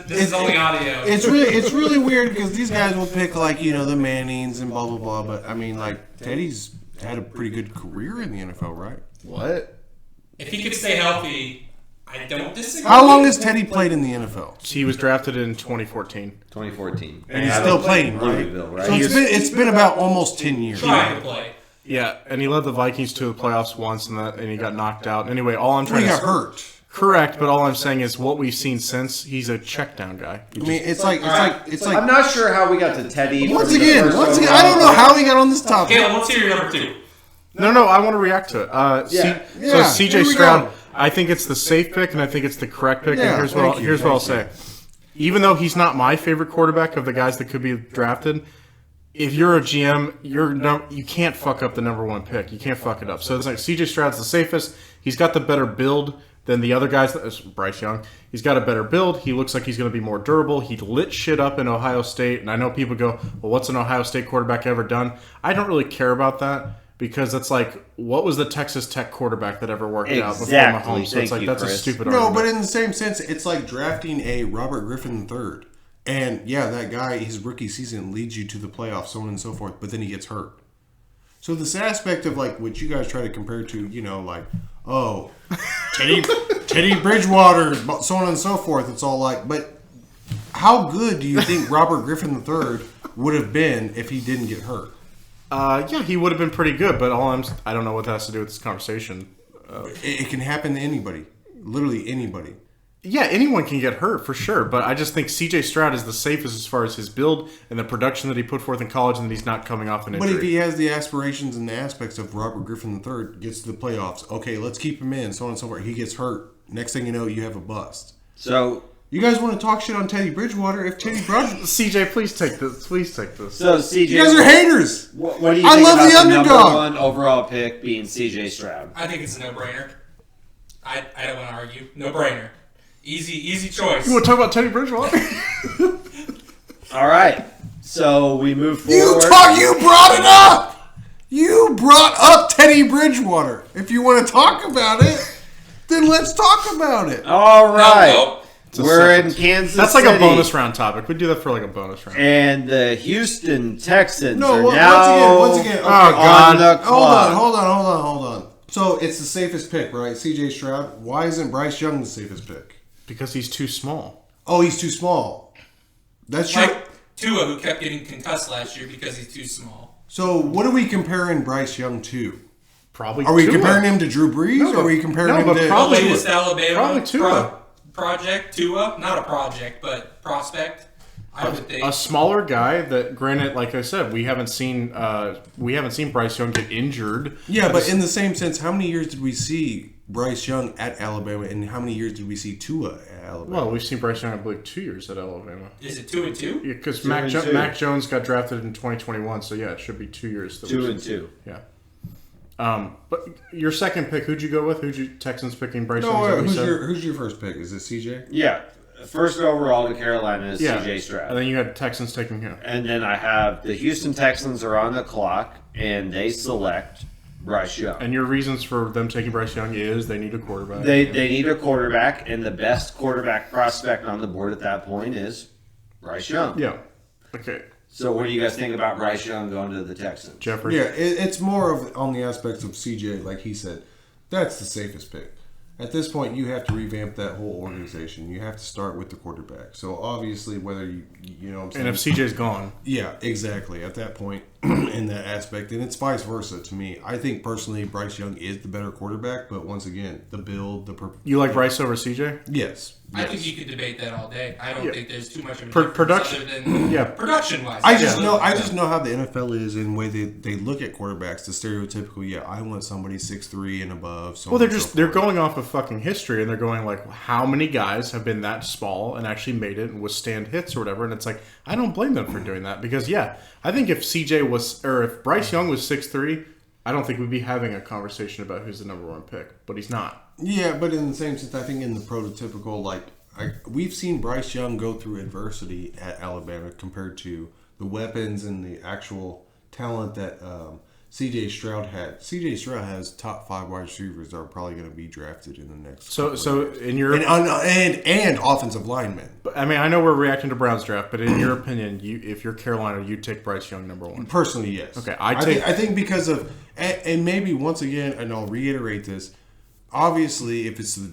this is only audio. It's really weird because these guys will pick like the Mannings and blah blah blah, but I mean like Teddy's had a pretty good career in the NFL, right? What? If he could stay healthy, I don't disagree. How long has Teddy played in the NFL? He was drafted in 2014. 2014. And he's still playing, right? Louisville, right? So it's been about almost 10 years. Trying to play. Yeah, and he led the Vikings to the playoffs once, and he got knocked out. Anyway, all I'm He trying to got hurt. correct, but all I'm saying is what we've seen since he's a check down guy. I mean, it's like I'm not sure how we got to Teddy. once again, I don't know how he got on this topic. Caleb, let's hear your number 2. No, I want to react to it. So CJ here we Stroud, go. I think it's the safe pick, and I think it's the correct pick. Yeah, and thank here's you, what I'll thank say. Even though he's not my favorite quarterback of the guys that could be drafted, if you're a GM, you can't fuck up the number one pick. You can't fuck it up. So it's like CJ Stroud's the safest. He's got the better build than the other guys. Bryce Young. He's got a better build. He looks like he's going to be more durable. He lit shit up in Ohio State. And I know people go, well, what's an Ohio State quarterback ever done? I don't really care about that because it's like, what was the Texas Tech quarterback that ever worked out before Mahomes? So it's like, that's Chris. a stupid No, argument. but in the same sense, it's like drafting a Robert Griffin III. And yeah, that guy, his rookie season leads you to the playoffs, so on and so forth, but then he gets hurt. So this aspect of like what you guys try to compare to, like, oh, Teddy Bridgewater, so on and so forth, it's all like, but how good do you think Robert Griffin III would have been if he didn't get hurt? Yeah, he would have been pretty good, but I don't know what that has to do with this conversation. It can happen to anybody, literally anybody. Yeah, anyone can get hurt for sure, but I just think CJ Stroud is the safest as far as his build and the production that he put forth in college, and that he's not coming off an injury. But if he has the aspirations and the aspects of Robert Griffin III, gets to the playoffs, okay, let's keep him in, so on and so forth. He gets hurt. Next thing you know, you have a bust. So you guys want to talk shit on Teddy Bridgewater? If Teddy Bridgewater, CJ, please take this. Please take this. So CJ, you guys are haters. What do you I think love about the underdog. number one overall pick being CJ Stroud? I think it's a no-brainer. I don't want to argue. No-brainer. Easy choice. You want to talk about Teddy Bridgewater? All right. So we move forward. You brought it up. You brought up Teddy Bridgewater. If you want to talk about it, then let's talk about it. All right. No. We're in Kansas That's like City, a bonus round topic. We do that for like a bonus round. and the Houston Texans No, are once now again. Okay, on the clock. Hold on. So it's the safest pick, right? CJ Stroud. Why isn't Bryce Young the safest pick? Because he's too small. Oh, he's too small. That's true. Like Tua, who kept getting concussed last year because he's too small. So what are we comparing Bryce Young to? Probably. Are we Tua. comparing him to Drew Brees? No, or are we comparing him but to... probably- The latest Alabama Probably Tua. project, Tua, not a project, but prospect. I would think. A smaller guy that, granted, like I said, we haven't seen Bryce Young get injured. Yeah, but in the same sense, how many years did we see Bryce Young at Alabama, and how many years did we see Tua at Alabama? Well, we've seen Bryce Young, I believe, 2 years at Alabama. Is it 2-2? Yeah, because 2 and 2. Mac Jones got drafted in 2021, so yeah, it should be 2 years. 2 and 2. Yeah. But your second pick, who'd you go with? Who'd you Texans picking Bryce No, Young? who's your first pick? Is it CJ? Yeah. First overall to Carolina is CJ And Stroud. then you had Texans taking him. And then I have the Houston Texans are on the clock, and they select Bryce Young. And your reasons for them taking Bryce Young is they need a quarterback. They need a quarterback, and the best quarterback prospect on the board at that point is Bryce Young. Yeah. Okay. So what do you guys think about Bryce Young going to the Texans? Jeffrey? Yeah, it's more of on the aspects of CJ, like he said. That's the safest pick. At this point, you have to revamp that whole organization. You have to start with the quarterback. So obviously, whether you know what I'm saying. And if CJ's gone. Yeah, exactly. At that point, in that aspect, and it's vice versa to me. I think personally, Bryce Young is the better quarterback, but once again, the build, You like Bryce over CJ? Yes. I think you could debate that all day. I don't think there's too much of a Production. difference other than Yeah. production-wise. I just know how the NFL is and the way they look at quarterbacks. The stereotypical, I want somebody 6'3" and above. So Well, they're going off of fucking history, and they're going like, how many guys have been that small and actually made it and withstand hits or whatever? And it's like, I don't blame them for doing that because I think if if Bryce Young was 6'3", I don't think we'd be having a conversation about who's the number one pick, but he's not. Yeah, but in the same sense, I think in the prototypical, we've seen Bryce Young go through adversity at Alabama compared to the weapons and the actual talent that C.J. Stroud had. C.J. Stroud has top 5 wide receivers that are probably going to be drafted in the next. So in your and offensive linemen. I mean, I know we're reacting to Brown's draft, but in your opinion, if you're Carolina, you take Bryce Young number one. Personally, yes. Okay, I think because of and maybe once again, and I'll reiterate this. Obviously, if it's the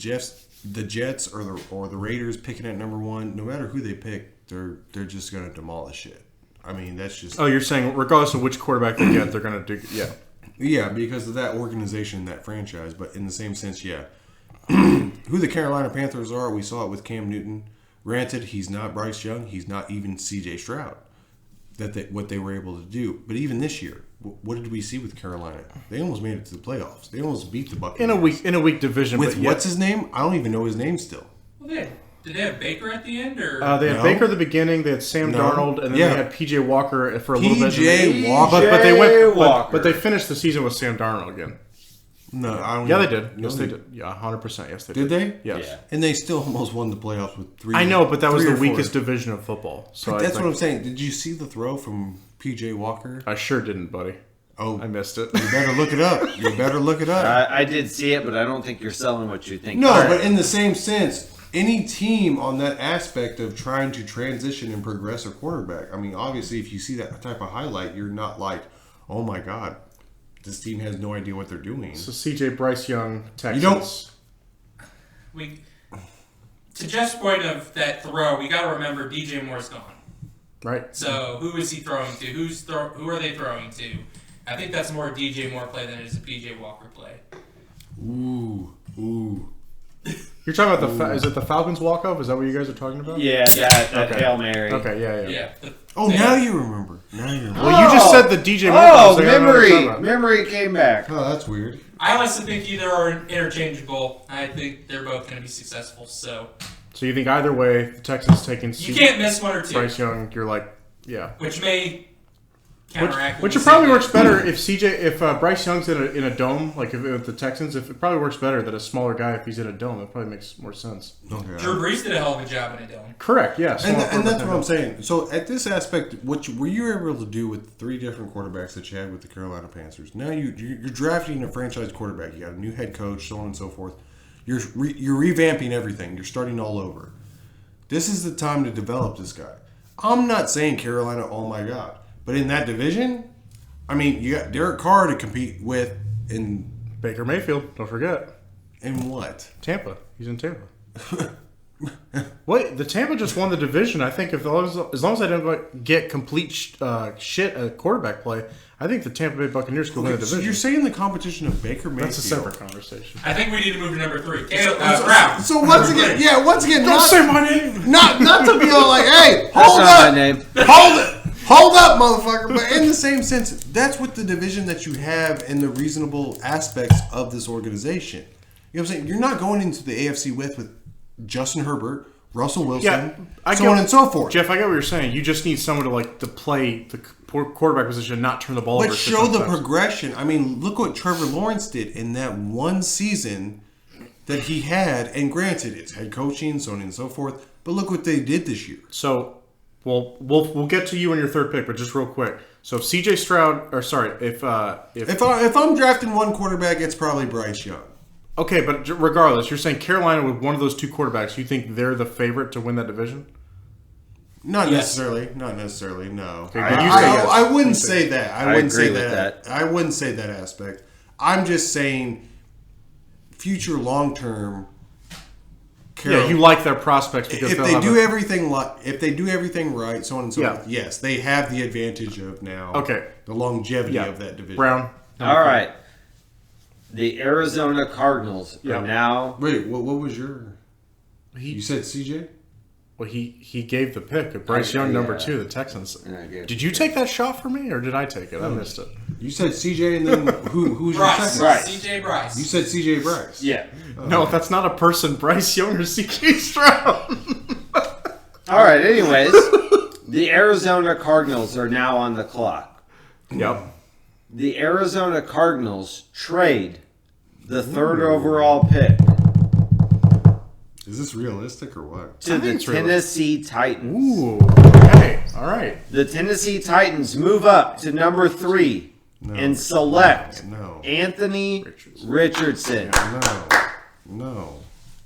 Jets or the Raiders picking at number one, no matter who they pick, they're just going to demolish it. I mean, that's just. Oh, you're saying regardless of which quarterback they get, they're going to do. Yeah. Yeah, because of that organization, that franchise. But in the same sense, who the Carolina Panthers are, we saw it with Cam Newton. Granted, he's not Bryce Young. He's not even C.J. Stroud. What they were able to do. But even this year, what did we see with Carolina? They almost made it to the playoffs. They almost beat the Buccaneers. In a weak division. With what's his name? I don't even know his name still. Well, did they have Baker at the end? Or they had Baker at the beginning. They had Sam Darnold, and then they had P.J. Walker for a little bit. P.J. Walker. But they finished the season with Sam Darnold again. No, I don't. Yeah, they did. Yes, they did. Yeah, 100%. Yes, they did. Did they? Yes. Yeah. And they still almost won the playoffs with 3. I know, but that was the 4. weakest division of football. So That's what I'm saying. Did you see the throw from P.J. Walker? I sure didn't, buddy. Oh, I missed it. You better look it up. I did see it, but I don't think you're selling what you think. No, but in the same sense, any team on that aspect of trying to transition and progress a quarterback, I mean, obviously, if you see that type of highlight, you're not like, oh my God, this team has no idea what they're doing. So C.J. Bryce Young, Texans. You don't. To Jeff's point of that throw, we got to remember DJ Moore's gone. Right. So who is he throwing to? Who are they throwing to? I think that's more a DJ Moore play than it is a PJ Walker play. Ooh. You're talking about is it the Falcons walk-off? Is that what you guys are talking about? Yeah, that Hail Mary. Okay, yeah. Yeah. Now you remember. Well, you just said the DJ Moore. Oh, memory came back. Oh, that's weird. I honestly think either are interchangeable. I think they're both going to be successful. So you think either way, the Texans taking you can't miss one or two. Bryce Young, you're like, yeah. Which may counteract. Which probably works better if Bryce Young's in a dome, like if the Texans. If it probably works better that a smaller guy if he's in a dome. It probably makes more sense. Okay. Drew Brees did a hell of a job in a dome. Correct. Yes. And that's what I'm saying. So at this aspect, were you able to do with the 3 different quarterbacks that you had with the Carolina Panthers? Now you're drafting a franchise quarterback. You got a new head coach, so on and so forth. You're revamping everything. You're starting all over. This is the time to develop this guy. I'm not saying Carolina, oh my God. But in that division, I mean, you got Derek Carr to compete with in... Baker Mayfield, don't forget. In what? Tampa. He's in Tampa. Wait, the Tampa just won the division. I think as long as I don't get complete shit at quarterback play, I think the Tampa Bay Buccaneers could win the division. So you're saying the competition of Baker Mayfield... That's a separate conversation. I think we need to move to number 3. Brown. So once again, don't say my name. Not to be all like, hey, That's not my name. Hold up, motherfucker. But in the same sense, that's what the division that you have and the reasonable aspects of this organization. You know what I'm saying? You're not going into the AFC with Justin Herbert, Russell Wilson, I so get- on and so forth. Jeff, I get what you're saying. You just need someone to play the quarterback position and not turn the ball over. But shit show the sometimes. progression. I mean, look what Trevor Lawrence did in that one season that he had. And granted, it's head coaching, so on and so forth. But look what they did this year. So, we'll get to you in your third pick, but just real quick. So if CJ Stroud, or sorry, if If I'm drafting one quarterback, it's probably Bryce Young. okay, but regardless, you're saying Carolina with one of those two quarterbacks, you think they're the favorite to win that division? Not Yes. necessarily. Not necessarily. No. Okay, but you say yes. I wouldn't say that. I wouldn't agree say with that. that. I wouldn't say that aspect. I'm just saying, future long term. Yeah, you like their prospects because If they'll they have do everything right, so on and so Yeah. forth, yes, they have the advantage of now. Okay. The longevity Yeah. of that division. Brown. All right. The Arizona Cardinals Yeah. are now. Wait, what was your? You said CJ? Well, he gave the pick of Bryce Young, number 2, the Texans. I gave Did you take that shot for me, or did I take it? I missed it. You said CJ, and then who's your Bryce. second? Bryce. CJ Bryce. You said CJ Bryce. Yeah. No, that's not a person. Bryce Young or CJ Stroud. All right. Anyways, the Arizona Cardinals are now on the clock. Yep. The Arizona Cardinals trade the third overall pick Is this realistic or what? to the it's Tennessee Titans. Ooh. Okay. All right. The Tennessee Titans move up to number 3 and select No. Anthony Richardson. No.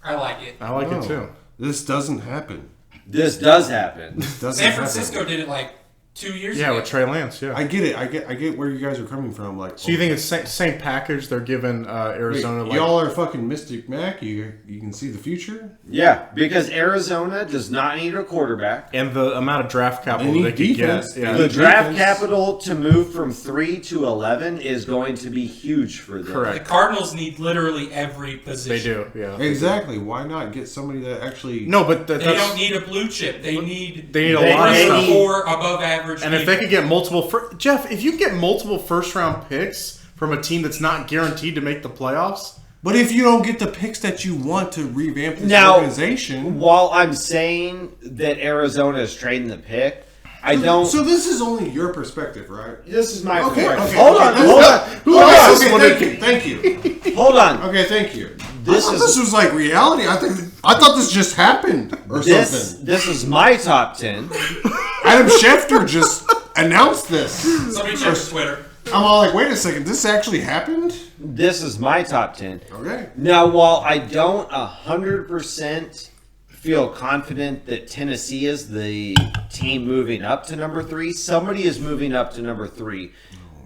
I like it. I like No. it too. This doesn't happen. This does happen. This doesn't San happen. Francisco did it like 2 years Yeah, ago. with Trey Lance. Yeah. I get it. I get where you guys are coming from. Like, So you think it's same package they're giving Arizona? wait, y'all are fucking Mystic Mac? You can see the future? Yeah, because Arizona does not need a quarterback. and the amount of draft capital They they need could defense. get. Yeah. The Defense. draft capital to move from 3 to 11 is going to be huge for them. The Correct. Cardinals need literally every position. They do. Yeah. Exactly. Why not get somebody that actually... No, but They that's don't need a blue chip. They need they need a They lot of need- stuff. 4 above average. And if people. they could get multiple, Jeff, if you get multiple first round picks from a team that's not guaranteed to make the playoffs, But if you don't get the picks that you want to revamp this Now- organization... While I'm saying that Arizona is trading the pick, I don't. So this is only your perspective, right? This is my Okay, perspective. okay. Hold on, okay, hold on, Who hold else on. is Okay, thank you. Hold on. Okay, thank you. This I thought is- this was like reality. I thought this just happened or something. This is my top 10. Adam Schefter just announced this. Somebody check Twitter. I'm all like, wait a second, this actually happened? This is my top 10. Okay. Now, while I don't 100% feel confident that Tennessee is the team moving up to number 3, somebody is moving up to number 3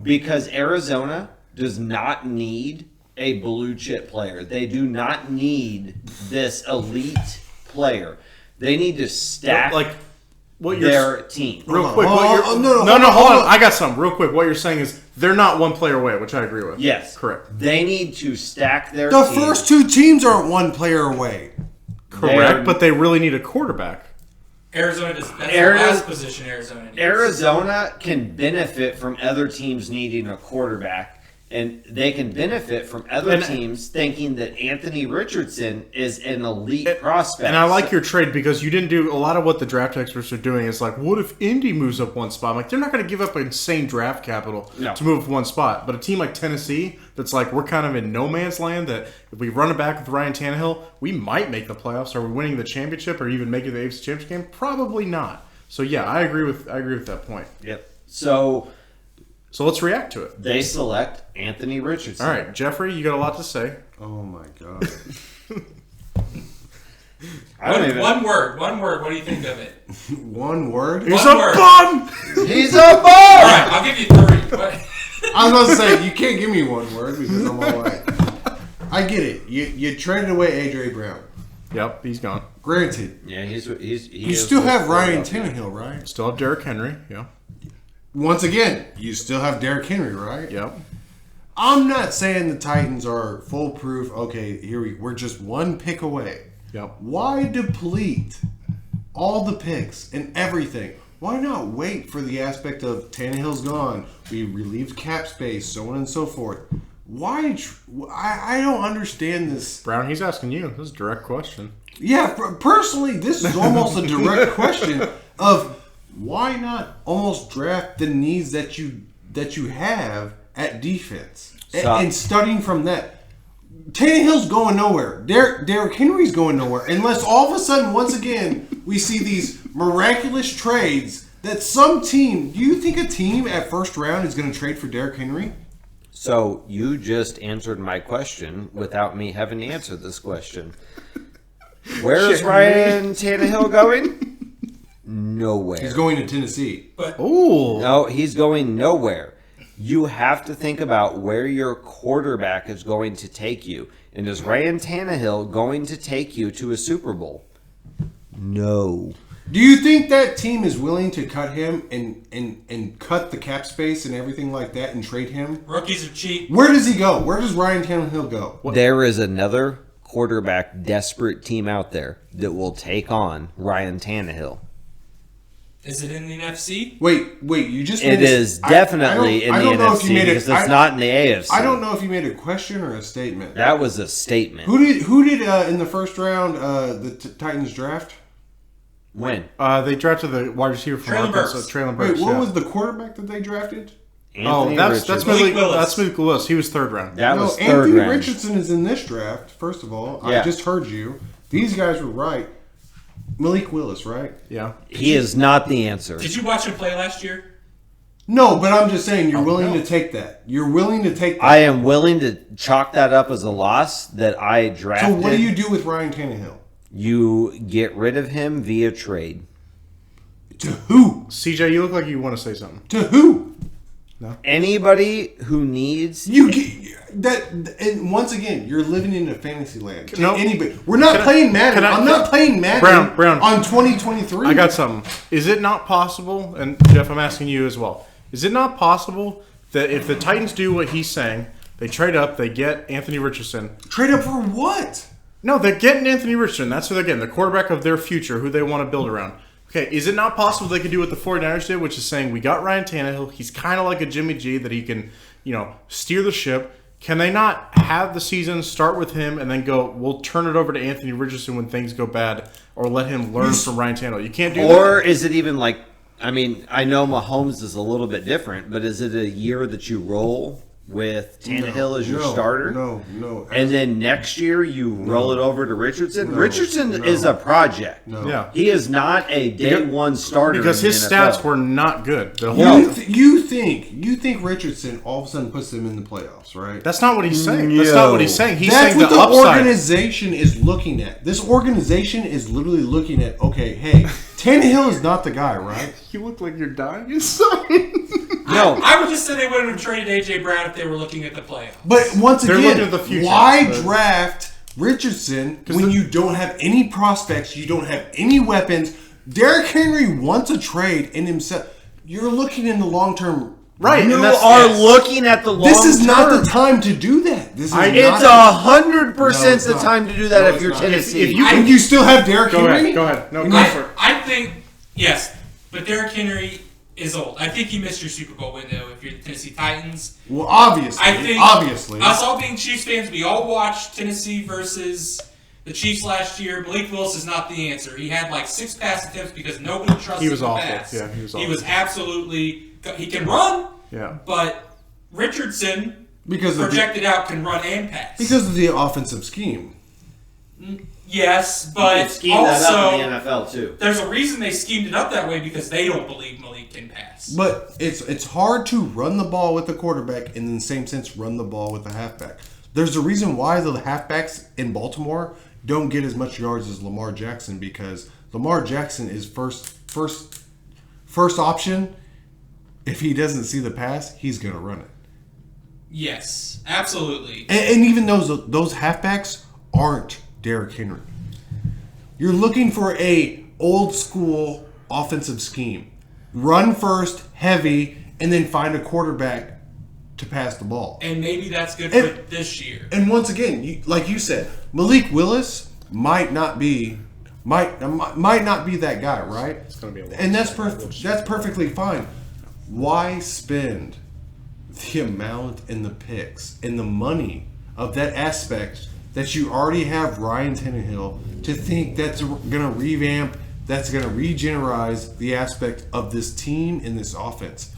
because Arizona does not need a blue chip player. They do not need this elite player. They need to stack like what you're their team. real on. quick. Hold What on. you're, No, no, hold hold on. on. I got something real quick. What you're saying is they're not one player away, which I agree with. Yes. correct. They need to stack their The team. first two teams aren't one player away. Correct, They're- but they really need a quarterback. Arizona does. That's Ari- the last position Arizona needs. Arizona can benefit from other teams needing a quarterback, and they can benefit from other And- teams thinking that Anthony Richardson is an elite prospect. And I like your trade because you didn't do a lot of what the draft experts are doing. Is like, what if Indy moves up one spot? I'm like, they're not going to give up insane draft capital No. to move up one spot. But a team like Tennessee, that's like, we're kind of in no man's land. That if we run it back with Ryan Tannehill, we might make the playoffs. Are we winning the championship or even making the AFC Championship game? Probably not. So yeah, I agree with that point. Yep. So So let's react to it. they select Anthony Richardson. All right, Jeffrey, you got a lot to say. Oh my god. I don't even. One word. What do you think of it? One word? He's One a word. bum. He's a All bum. right, I'll give you 3. What? I was about to say, you can't give me one word because I'm all like, I get it. You traded away A.J. Brown. Yep, he's gone. Granted, Yeah, he you is still with have Ryan Philadelphia. Tannehill, right? Still have Derrick Henry. Yeah. Once again, you still have Derrick Henry, right? Yep. I'm not saying the Titans are foolproof. Okay, we're just one pick away. Yep. Why deplete all the picks and everything? Why not wait for the aspect of Tannehill's gone? We relieved cap space, so on and so forth. why? I don't understand this. Brown, he's asking you. This is a direct question. Yeah, personally, this is almost a direct question of why not almost draft the needs that you have at defense and studying from that. Tannehill's going nowhere. Derrick Henry's going nowhere. Unless all of a sudden, once again, we see these miraculous trades that some team... Do you think a team at first round is going to trade for Derrick Henry? So you just answered my question without me having to answer this question. Where is Ryan Tannehill going? Nowhere. He's going to Tennessee. No, he's going nowhere. You have to think about where your quarterback is going to take you. And is Ryan Tannehill going to take you to a Super Bowl? No. Do you think that team is willing to cut him and cut the cap space and everything like that and trade him? Rookies are cheap. Where does he go? Where does Ryan Tannehill go? There is another quarterback desperate team out there that will take on Ryan Tannehill. Is it in the NFC? Wait, you just It is definitely in the NFC because it's not in the AFC. I don't know if you made a question or a statement. That was a statement. Who did in the first round the Titans draft? When? They drafted the wide receiver from Arkansas, Traylon Burks. Wait, what was the quarterback that they drafted? Anthony that's Richardson. Malik Willis. He was third round. That was third Anthony round. Richardson is in this draft. First of all, Yeah. I just heard you. These guys were right. Malik Willis, right? Yeah. He is not the answer. Did you watch him play last year? No, but I'm just saying you're willing to take that. You're willing to take that. I am willing to chalk that up as a loss that I drafted. So what do you do with Ryan Tannehill? You get rid of him via trade. To who? CJ, you look like you want to say something. To who? Anybody who needs You get that, and once again, you're living in a fantasy land. No. Anybody, we're not playing Madden. I'm not playing Madden. Brown. On 2023. I got something. Is it not possible, and Jeff, I'm asking you as well, is it not possible that if the Titans do what he's saying, they trade up, they get Anthony Richardson. Trade up for what? No, they're getting Anthony Richardson. That's who they're getting, the quarterback of their future, who they want to build around. Okay, is it not possible they could do what the 49ers did, which is saying, we got Ryan Tannehill, he's kind of like a Jimmy G, that he can, steer the ship. Can they not have the season start with him and then go, we'll turn it over to Anthony Richardson when things go bad, or let him learn from Ryan Tannehill? You can't do that. Or is it even like, I know Mahomes is a little bit different, but is it a year that you roll with Tannehill as your starter? No. And then next year you roll it over to Richardson? Richardson is a project. No. Yeah. He is not a day one starter Because in his the NFL. stats were not good. You think Richardson all of a sudden puts them in the playoffs, right? That's not what he's saying. That's not what he's saying. He's That's saying what the the upside. organization is looking at. This organization is literally looking at, okay, hey, Tannehill is not the guy, right? You look like you're dying inside. No. I would just say they wouldn't have traded A.J. Brown if they were looking at the playoffs. But once They're again, looking at the future, why but- draft Richardson when you don't have any prospects, you don't have any weapons? Derrick Henry wants a trade in himself. You're looking in the long term. Right, You and that's- are looking at the long This is not term. the time to do that. This is It's not 100% No, it's the not. time to do that No, if it's you're not. Tennessee. If you- And you still have Derrick Henry? Go ahead. No, go for it. I think, yes, but Derrick Henry is old. I think you missed your Super Bowl window if you're the Tennessee Titans. Well, obviously. I think obviously. us all being Chiefs fans, we all watched Tennessee versus the Chiefs last year. Malik Willis is not the answer. He had like 6 pass attempts because nobody trusted He was him to awful. pass. Yeah, he was He awful. was absolutely. He can run, Yeah. but Richardson because of projected out can run and pass. because of the offensive scheme. Yes, but scheme that up also in the NFL too. there's a reason they schemed it up that way because they don't believe Malik can pass. But it's hard to run the ball with the quarterback and in the same sense run the ball with the halfback. There's a reason why the halfbacks in Baltimore don't get as much yards as Lamar Jackson because Lamar Jackson is first option. If he doesn't see the pass, he's gonna run it. Yes, absolutely. And even those halfbacks aren't Derrick Henry. You're looking for a old school offensive scheme. Run first, heavy, and then find a quarterback to pass the ball. And maybe that's good for this year. And once again, like you said, Malik Willis might not be that guy, right? It's gonna be a And that's perfectly fine. Why spend the amount and the picks and the money of that aspect that you already have Ryan Tannehill to think that's going to revamp, that's going to regenerate the aspect of this team and this offense.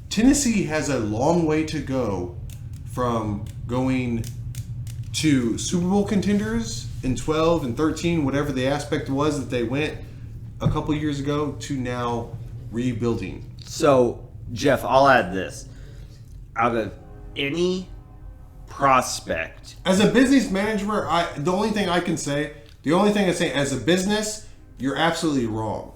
Tennessee has a long way to go from going to Super Bowl contenders in 12 and 13, whatever the aspect was that they went a couple years ago, to now rebuilding. So, Jeff, I'll add this. Out of any prospect, As a business manager, the only thing I say, as a business, you're absolutely wrong.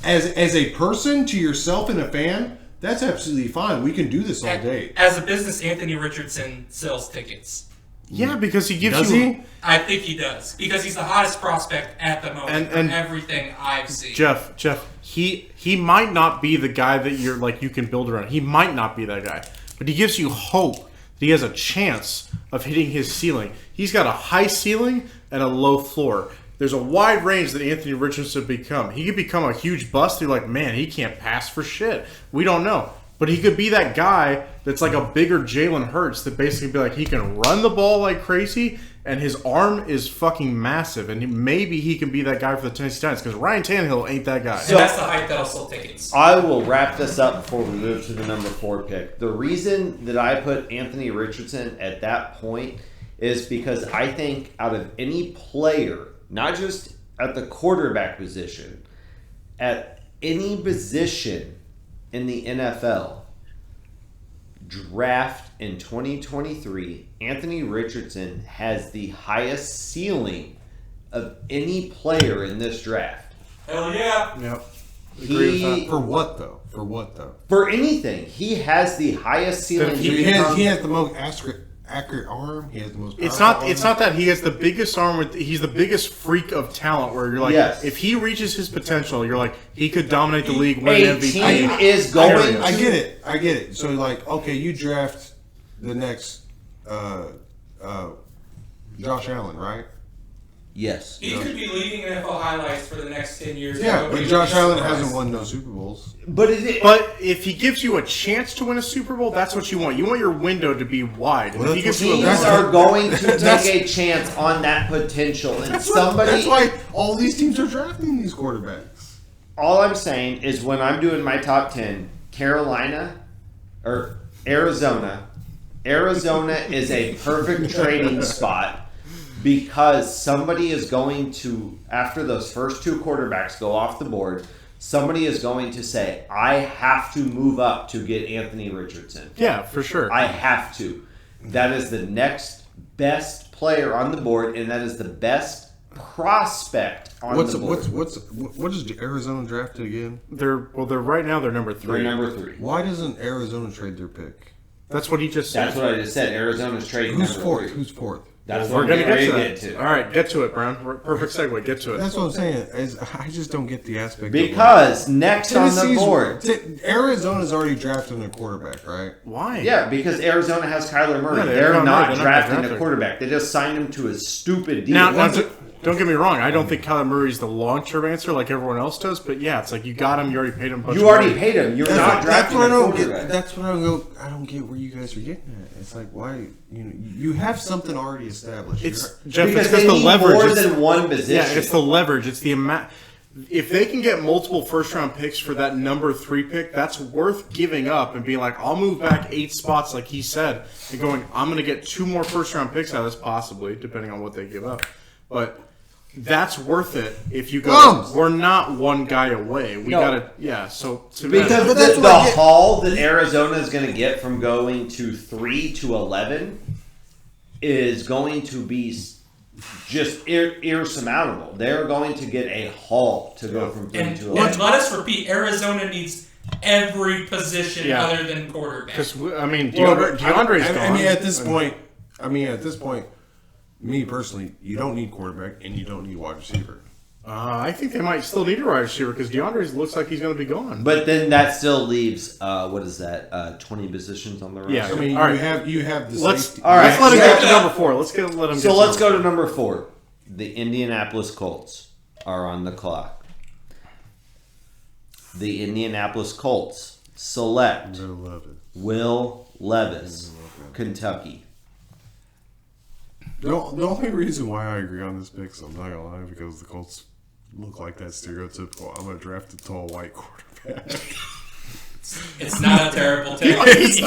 As a person to yourself and a fan, that's absolutely fine. We can do this all day. As a business, Anthony Richardson sells tickets. Yeah, because he gives Does you. he? I think he does because he's the hottest prospect at the moment from everything I've seen. Jeff, he might not be the guy that you're like you can build around. He might not be that guy, but he gives you hope that he has a chance of hitting his ceiling. He's got a high ceiling and a low floor. There's a wide range that Anthony Richardson could become. He could become a huge bust. You're like, man, he can't pass for shit. We don't know. But he could be that guy that's like a bigger Jalen Hurts that basically be like, he can run the ball like crazy and his arm is fucking massive. And maybe he can be that guy for the Tennessee Titans because Ryan Tannehill ain't that guy. And that's the hype that'll sell tickets. I will wrap this up before we move to the number 4 pick. The reason that I put Anthony Richardson at that point is because I think out of any player, not just at the quarterback position, at any position in the NFL, draft in 2023, Anthony Richardson has the highest ceiling of any player in this draft. Hell yeah. Yep. Agree with that. For what though? For anything, he has the highest ceiling. He has the most accurate arm. He has the most. It's not that he has the biggest arm. He's the biggest freak of talent. Where you're like, Yes. if he reaches his potential, you're like, he could dominate the league, win A an MVP. team is going. I get it. So like, okay, you draft the next Josh Allen, right? Yes. He could be leading NFL highlights for the next 10 years. Yeah, but Nobody Josh would be Allen surprised. hasn't won no Super Bowls. But if he gives you a chance to win a Super Bowl, that's what you want. You want your window to be wide. And if he gives you teams a are going to take a chance on that potential, and That's somebody. why all these teams are drafting these quarterbacks. All I'm saying is when I'm doing my top 10, Carolina or Arizona is a perfect trading spot because somebody is going to, after those first 2 quarterbacks go off the board, somebody is going to say, I have to move up to get Anthony Richardson. Yeah, for sure. I have to. That is the next best player on the board, and that is the best prospect on the board. What is Arizona drafted again? They're right now they're number 3. They're number 3. Why doesn't Arizona trade their pick? That's what he just said. That's what I just said. Arizona's trading Who's number fourth? 3. Who's fourth? That's We're what gonna we're get to going that. to get All right, get to it, Brown. Perfect segue. Get to it. That's what I'm saying. I just don't get the aspect. Because next on the board. Arizona's already drafted a quarterback, right? Why? Yeah, because Arizona has Kyler Murray. Yeah, they're Kyler Murray. not They're not drafting drafting. a quarterback. They just signed him to a stupid deal. Now, don't get me wrong. I don't think Kyler Murray's the long-term answer like everyone else does. But yeah, it's like you got him. You already paid him. A bunch You of already money. paid him. You're not That's drafting what I a don't quarterback. get. That's what I don't get where you guys are getting at. It's like why you have something already established. It's Jeff. Because It's they the need leverage. more It's- than one position. Yeah, it's the leverage. It's the amount. If they can get multiple first-round picks for that number 3 pick, that's worth giving up and being like, I'll move back 8 spots, like he said, and going, I'm going to get 2 more first-round picks out of this, possibly, depending on what they give up. But that's worth it if you go, we're not one guy away. We got to, yeah, so to me, Because But that's the what I get. haul that Arizona is going to get from going to 3 to 11 is going to be just insurmountable. They're going to get a haul to go from 3 And, to and 11. let us repeat, Arizona needs every position Yeah. other than quarterback. because, I mean, DeAndre's gone. I mean, at this point, me personally, you don't need quarterback and you don't need wide receiver. I think they might still need a wide receiver because DeAndre looks like he's going to be gone. But then that still leaves, 20 positions on the roster? Yeah. I mean, All right. you have the Let's safety. All right. let's let him get to Yeah. number 4. Let him. So get let's to go to number 4. The Indianapolis Colts are on the clock. The Indianapolis Colts select Will Levis. Will Levis, Kentucky. The only reason why I agree on this pick, so I'm not gonna lie, because the Colts look like that stereotypical I'm gonna draft a tall white quarterback. It's not a terrible take. He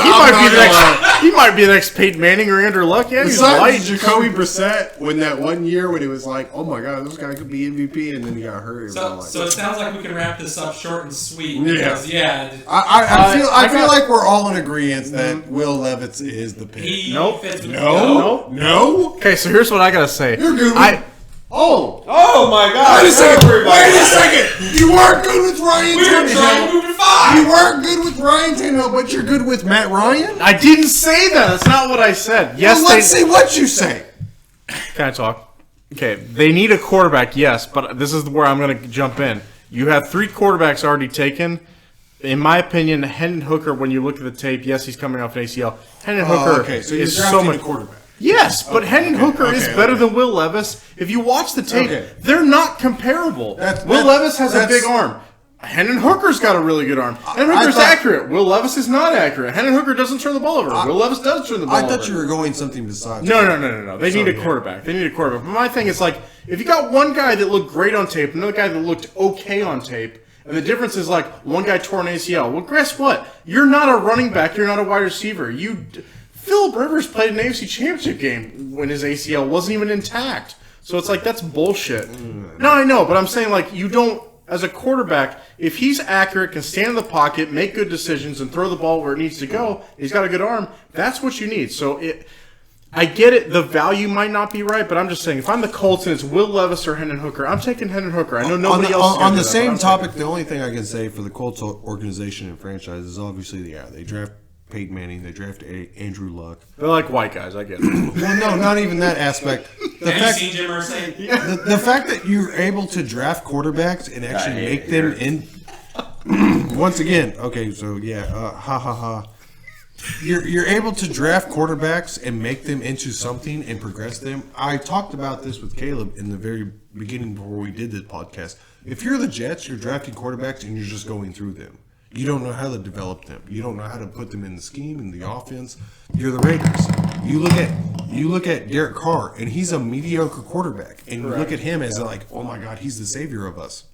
might be the next Peyton Manning or Andrew Luck. Yeah, he's white. Besides Jacoby Brissett, when that one year when he was like, "Oh my God, this guy could be MVP," and then he got hurt. So it sounds like we can wrap this up short and sweet. Because, I feel like we're all in agreement that Will Levis is the pick. Nope. No. Okay, so here's what I gotta say. You're good. Oh my God! Wait a second. You weren't good with Ryan Tannehill. You weren't good with Ryan Tannehill, but you're good with Matt Ryan? I didn't say that. That's not what I said. Yes, well, let's see what you say. Can I talk? Okay, they need a quarterback, yes, but this is where I'm going to jump in. You have 3 quarterbacks already taken. In my opinion, Hendon Hooker, when you look at the tape, yes, he's coming off an ACL. Hendon Hooker so you're is drafting so much a quarterback. Yes, but Hendon Hooker is better than Will Levis. If you watch the tape, they're not comparable. Will Levis has a big arm. Hendon Hooker's got a really good arm. Hendon Hooker's accurate. Will Levis is not accurate. Hendon Hooker doesn't turn the ball over. Will Levis does turn the ball over. I thought you were going something besides. No. They need a quarterback. But my thing is, like, if you got one guy that looked great on tape, another guy that looked okay on tape, and the difference is, like, one guy tore an ACL. Well, guess what? You're not a running back. You're not a wide receiver. Phillip Rivers played an AFC Championship game when his ACL wasn't even intact. So it's like, that's bullshit. No, I know, but I'm saying, like, you don't, as a quarterback, if he's accurate, can stand in the pocket, make good decisions, and throw the ball where it needs to go, he's got a good arm, that's what you need. So I get it, the value might not be right, but I'm just saying, if I'm the Colts and it's Will Levis or Hendon Hooker, I'm taking Hendon Hooker. I know nobody else is on the same topic, the only thing I can say for the Colts organization and franchise is obviously, they draft Peyton Manning, they draft Andrew Luck. They're like white guys, I get it. Well, no, not even that aspect. Have you seen Jim Irsay? The fact that you're able to draft quarterbacks and actually make them in. Once again, okay, so You're able to draft quarterbacks and make them into something and progress them. I talked about this with Caleb in the very beginning before we did the podcast. If you're the Jets, you're drafting quarterbacks and you're just going through them. You don't know how to develop them. You don't know how to put them in the scheme, in the offense. You're the Raiders. You look at Derek Carr, and he's a mediocre quarterback. And you look at him as like, oh my God, he's the savior of us.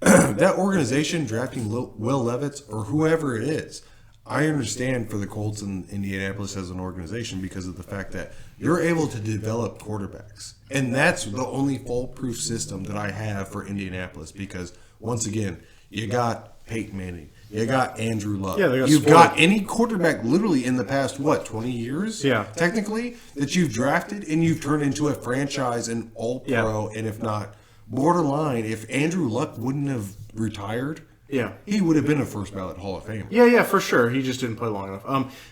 That organization drafting Will Levis or whoever it is, I understand for the Colts and Indianapolis as an organization because of the fact that you're able to develop quarterbacks. And that's the only foolproof system that I have for Indianapolis because, once again, you got Peyton Manning. You got Andrew Luck. Yeah, you've got any quarterback literally in the past, 20 years? Yeah. Technically, that you've drafted and you've turned into a franchise and all-pro, and if not, borderline, if Andrew Luck wouldn't have retired, he would have been a first ballot Hall of Famer. Yeah, for sure. He just didn't play long enough.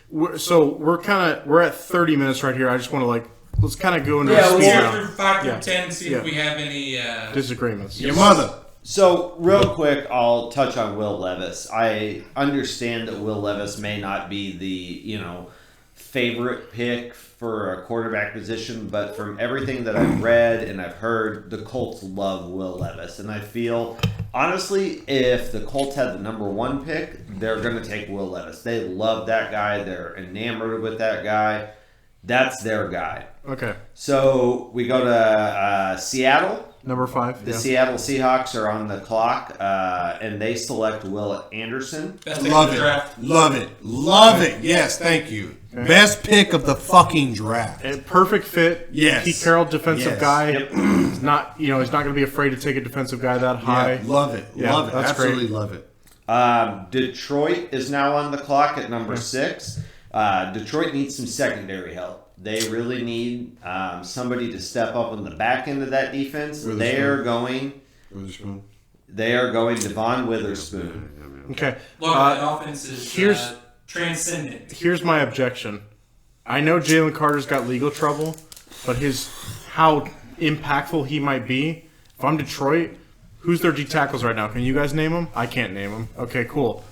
We're at 30 minutes right here. I just want to let's kind of go into let's speed go round. through 5 through 10 and see if we have any disagreements. Your mother. So, real quick, I'll touch on Will Levis. I understand that Will Levis may not be the, favorite pick for a quarterback position, but from everything that I've read and I've heard, the Colts love Will Levis. And I feel, honestly, if the Colts had the number 1 pick, they're going to take Will Levis. They love that guy. They're enamored with that guy. That's their guy. Okay. So, we go to Seattle. Number 5. The Seattle Seahawks are on the clock, and they select Will Anderson. Love it. Yes, thank you. Okay. Best pick of the fucking draft. And perfect fit. Yes. Pete Carroll, defensive guy. Yep. He's not going to be afraid to take a defensive guy that high. Yeah, love it. Love it. That's absolutely great. Love it. Detroit is now on the clock at number 6. Detroit needs some secondary help. They really need somebody to step up on the back end of that defense. They are going Devon Witherspoon. Okay. Look, that offense is transcendent. Here's my objection. I know Jalen Carter's got legal trouble, but how impactful he might be. If I'm Detroit, who's their D tackles right now? Can you guys name them? I can't name them. Okay, cool.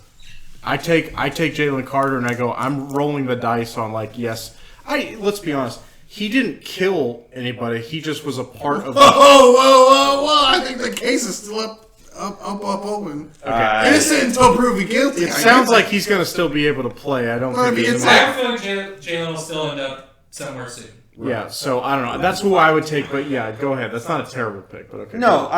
I take Jalen Carter and I go, I'm rolling the dice on yes. Let's be honest. He didn't kill anybody. He just was a part of. Whoa! I think the case is still up, open. Okay. Innocent until proven guilty. It sounds like he's going to still be able to play. I don't Well, I think mean, he's it's I have a feeling Jalen will still end up somewhere soon. Yeah, so I don't know. That's who I would take, but yeah, go ahead. That's not a terrible pick, but okay. No,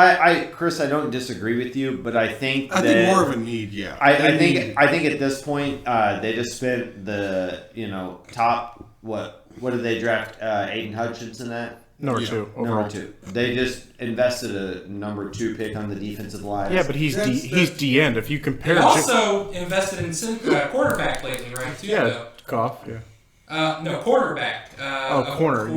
Chris, I don't disagree with you, but I think I think more of a need. Yeah, I think at this point they just spent the top what did they draft Aiden Hutchinson at? Number 2 overall. Number 2. They just invested a number 2 pick on the defensive line. Yeah, but he's D-end. If you compare, They also invested in quarterback lately, right? Too, though. Goff. Yeah. No, quarterback. Corner.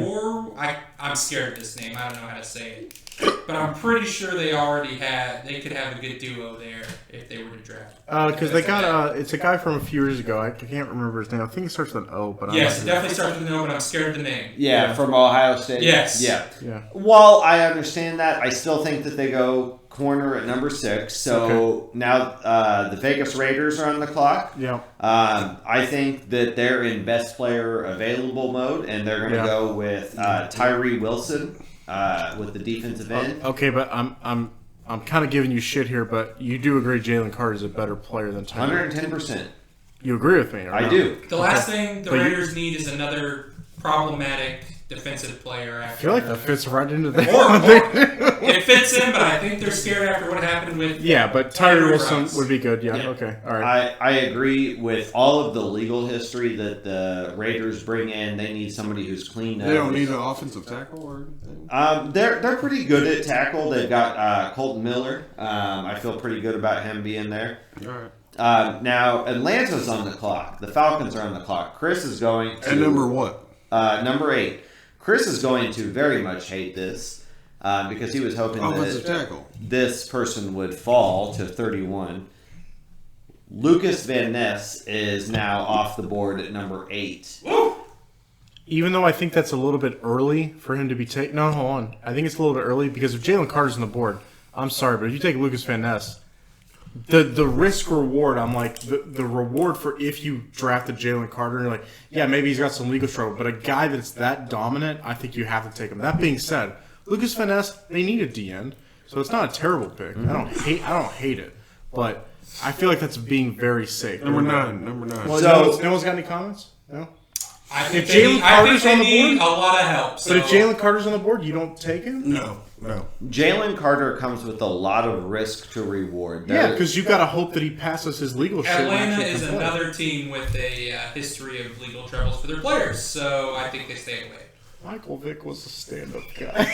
I'm scared of this name. I don't know how to say it. But I'm pretty sure they could have a good duo there if they were to draft. Because they got it's a guy from a few years ago. I can't remember his name. I think it starts with an O, but Yes, it definitely starts with an O, but I'm scared of the name. Yeah, from Ohio State. Yes. Yeah. Well, I understand that. I still think that they go corner at number 6. So now the Vegas Raiders are on the clock. Yeah. I think that they're in best player available mode, and they're going to go with Tyree Wilson with the defensive end. Okay, but I'm kind of giving you shit here, but you do agree Jalen Carter is a better player than Tyler. 110%. You agree with me? Or I no? do. The last thing the Raiders need is another problematic defensive player. I feel like that fits right into the. It fits in, but I think they're scared after what happened with. Yeah, but Tyree Wilson would be good. Yeah. Okay. All right. I agree with all of the legal history that the Raiders bring in. They need somebody who's clean. They don't need an offensive tackle or anything. They're pretty good at tackle. They've got Colton Miller. I feel pretty good about him being there. All right. Now Atlanta's on the clock. The Falcons are on the clock. Chris is going to. And number what? Number 8. Chris is going to very much hate this because he was hoping offensive that tackle. This person would fall to 31. Lucas Van Ness is now off the board at number 8. Woo! Even though I think that's a little bit early for him to be taken. No, hold on. I think it's a little bit early because if Jalen Carter's on the board, I'm sorry, but if you take Lucas Van Ness, the risk reward, I'm like the reward for if you drafted Jalen Carter, and you're like, yeah, maybe he's got some legal trouble, but a guy that's that dominant, I think you have to take him. That being said, Lucas Van Ness, they need a D-end, so it's not a terrible pick. I don't hate it, but I feel like that's being very safe. Number 9. Well, so no one's got any comments? No. I think If Jalen Carter's on the need board, a lot of help. So. But if Jalen Carter's on the board, you don't take him? No. Jalen Carter comes with a lot of risk to reward. Yeah, because you got to hope that he passes his legal shit. Atlanta is another team with a history of legal troubles for their players, so I think they stay away. Michael Vick was a stand-up guy.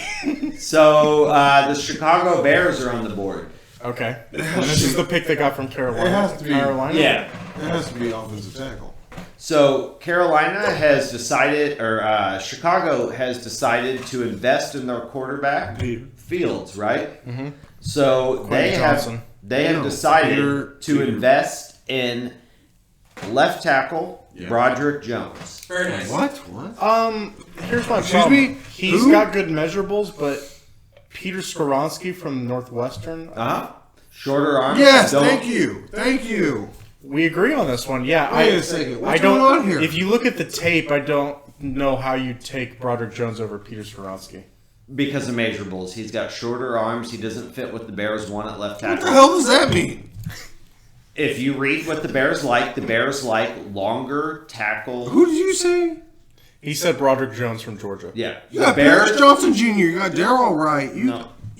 So the Chicago Bears are on the board. Okay. And this is the pick they got from Carolina. It has to be. Carolina? Yeah. It has to be offensive tackle. So Carolina has decided, or Chicago has decided to invest in their quarterback, Fields, right? Mm-hmm. So they have decided to invest in left tackle Broderick Jones. Very nice. What? Here's my Excuse problem. me? He's Who? got good measurables, but Peter Skoronsky from Northwestern. Shorter arms. Yes, Don't- thank you. We agree on this one. Yeah. Wait a second. What's I don't, going on here? If you look at the tape, I don't know how you take Broderick Jones over Peter Skoronsky. Because of measurables. He's got shorter arms. He doesn't fit what the Bears want at left What tackle. the hell does that mean? If you read what the Bears like longer tackle. Who did you say? He said Broderick Jones from Georgia. Yeah. You got Paris Johnson Jr., you got Darryl Wright.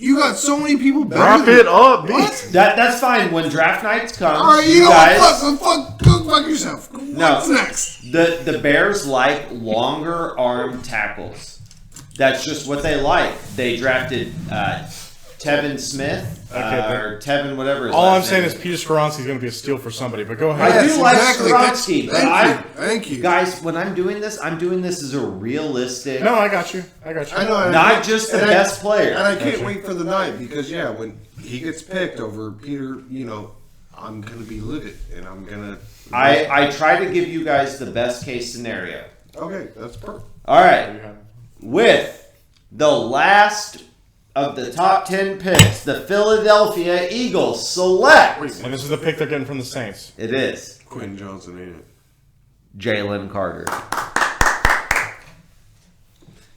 You got so many people better Wrap than- it up, What? bitch. That's fine. When draft nights come, All right, you know what? Fuck yourself. What's next? The Bears like longer arm tackles. That's just what they like. They drafted Tevin Smith or Tevin whatever. His All I'm last saying name is Peter Skoronsky is going to be a steal for somebody. But go ahead. I do like exactly. Skoronsky, but Thank you. guys, when I'm doing this as a realistic. No, I got you. I know. Not just the best player. And I can't wait for the night because, when he gets picked over Peter, I'm going to be livid and I'm going to. I try to give you guys the best case scenario. Okay, that's perfect. All right. With the last of the top 10 picks, the Philadelphia Eagles select. And this is the pick they're getting from the Saints. It is Quentin Johnson, ain't it? Jalen Carter.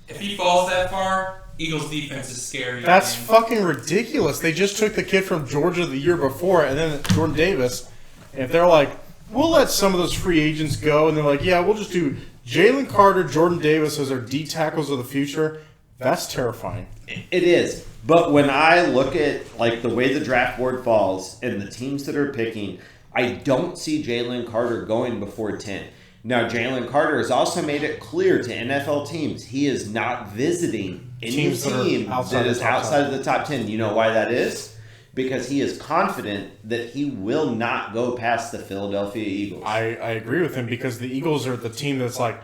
If he falls that far, Eagles defense is scary. That's man. fucking ridiculous. They just took the kid from Georgia the year before, and then Jordan Davis. And if they're like, we'll let some of those free agents go, and they're like, yeah, we'll just do Jalen Carter, Jordan Davis as our D tackles of the future, that's terrifying. It is. But when I look at like the way the draft board falls and the teams that are picking, I don't see Jalen Carter going before 10. Now, Jalen Carter has also made it clear to NFL teams he is not visiting any team that is outside of the top 10. You know why that is? Because he is confident that he will not go past the Philadelphia Eagles. I agree with him because the Eagles are the team that's like,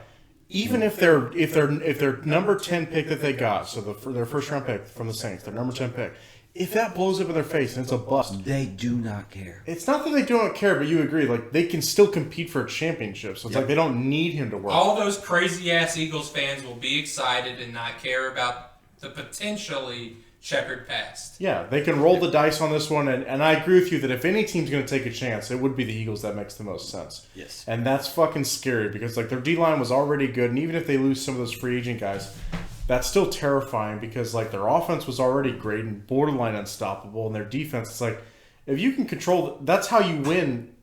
even if they're number 10 pick that they got, so their first round pick from the Saints, their number 10 pick, if that blows up in their face and it's a bust, they do not care. It's not that they don't care, but you agree, like they can still compete for a championship. So it's like they don't need him to work. All those crazy ass Eagles fans will be excited and not care about the potentially checkered past. Yeah, they can roll the dice on this one, and I agree with you that if any team's going to take a chance, it would be the Eagles. That makes the most sense. Yes. And that's fucking scary because like their D-line was already good, and even if they lose some of those free agent guys, that's still terrifying because like their offense was already great and borderline unstoppable, and their defense is like, if you can control, that's how you win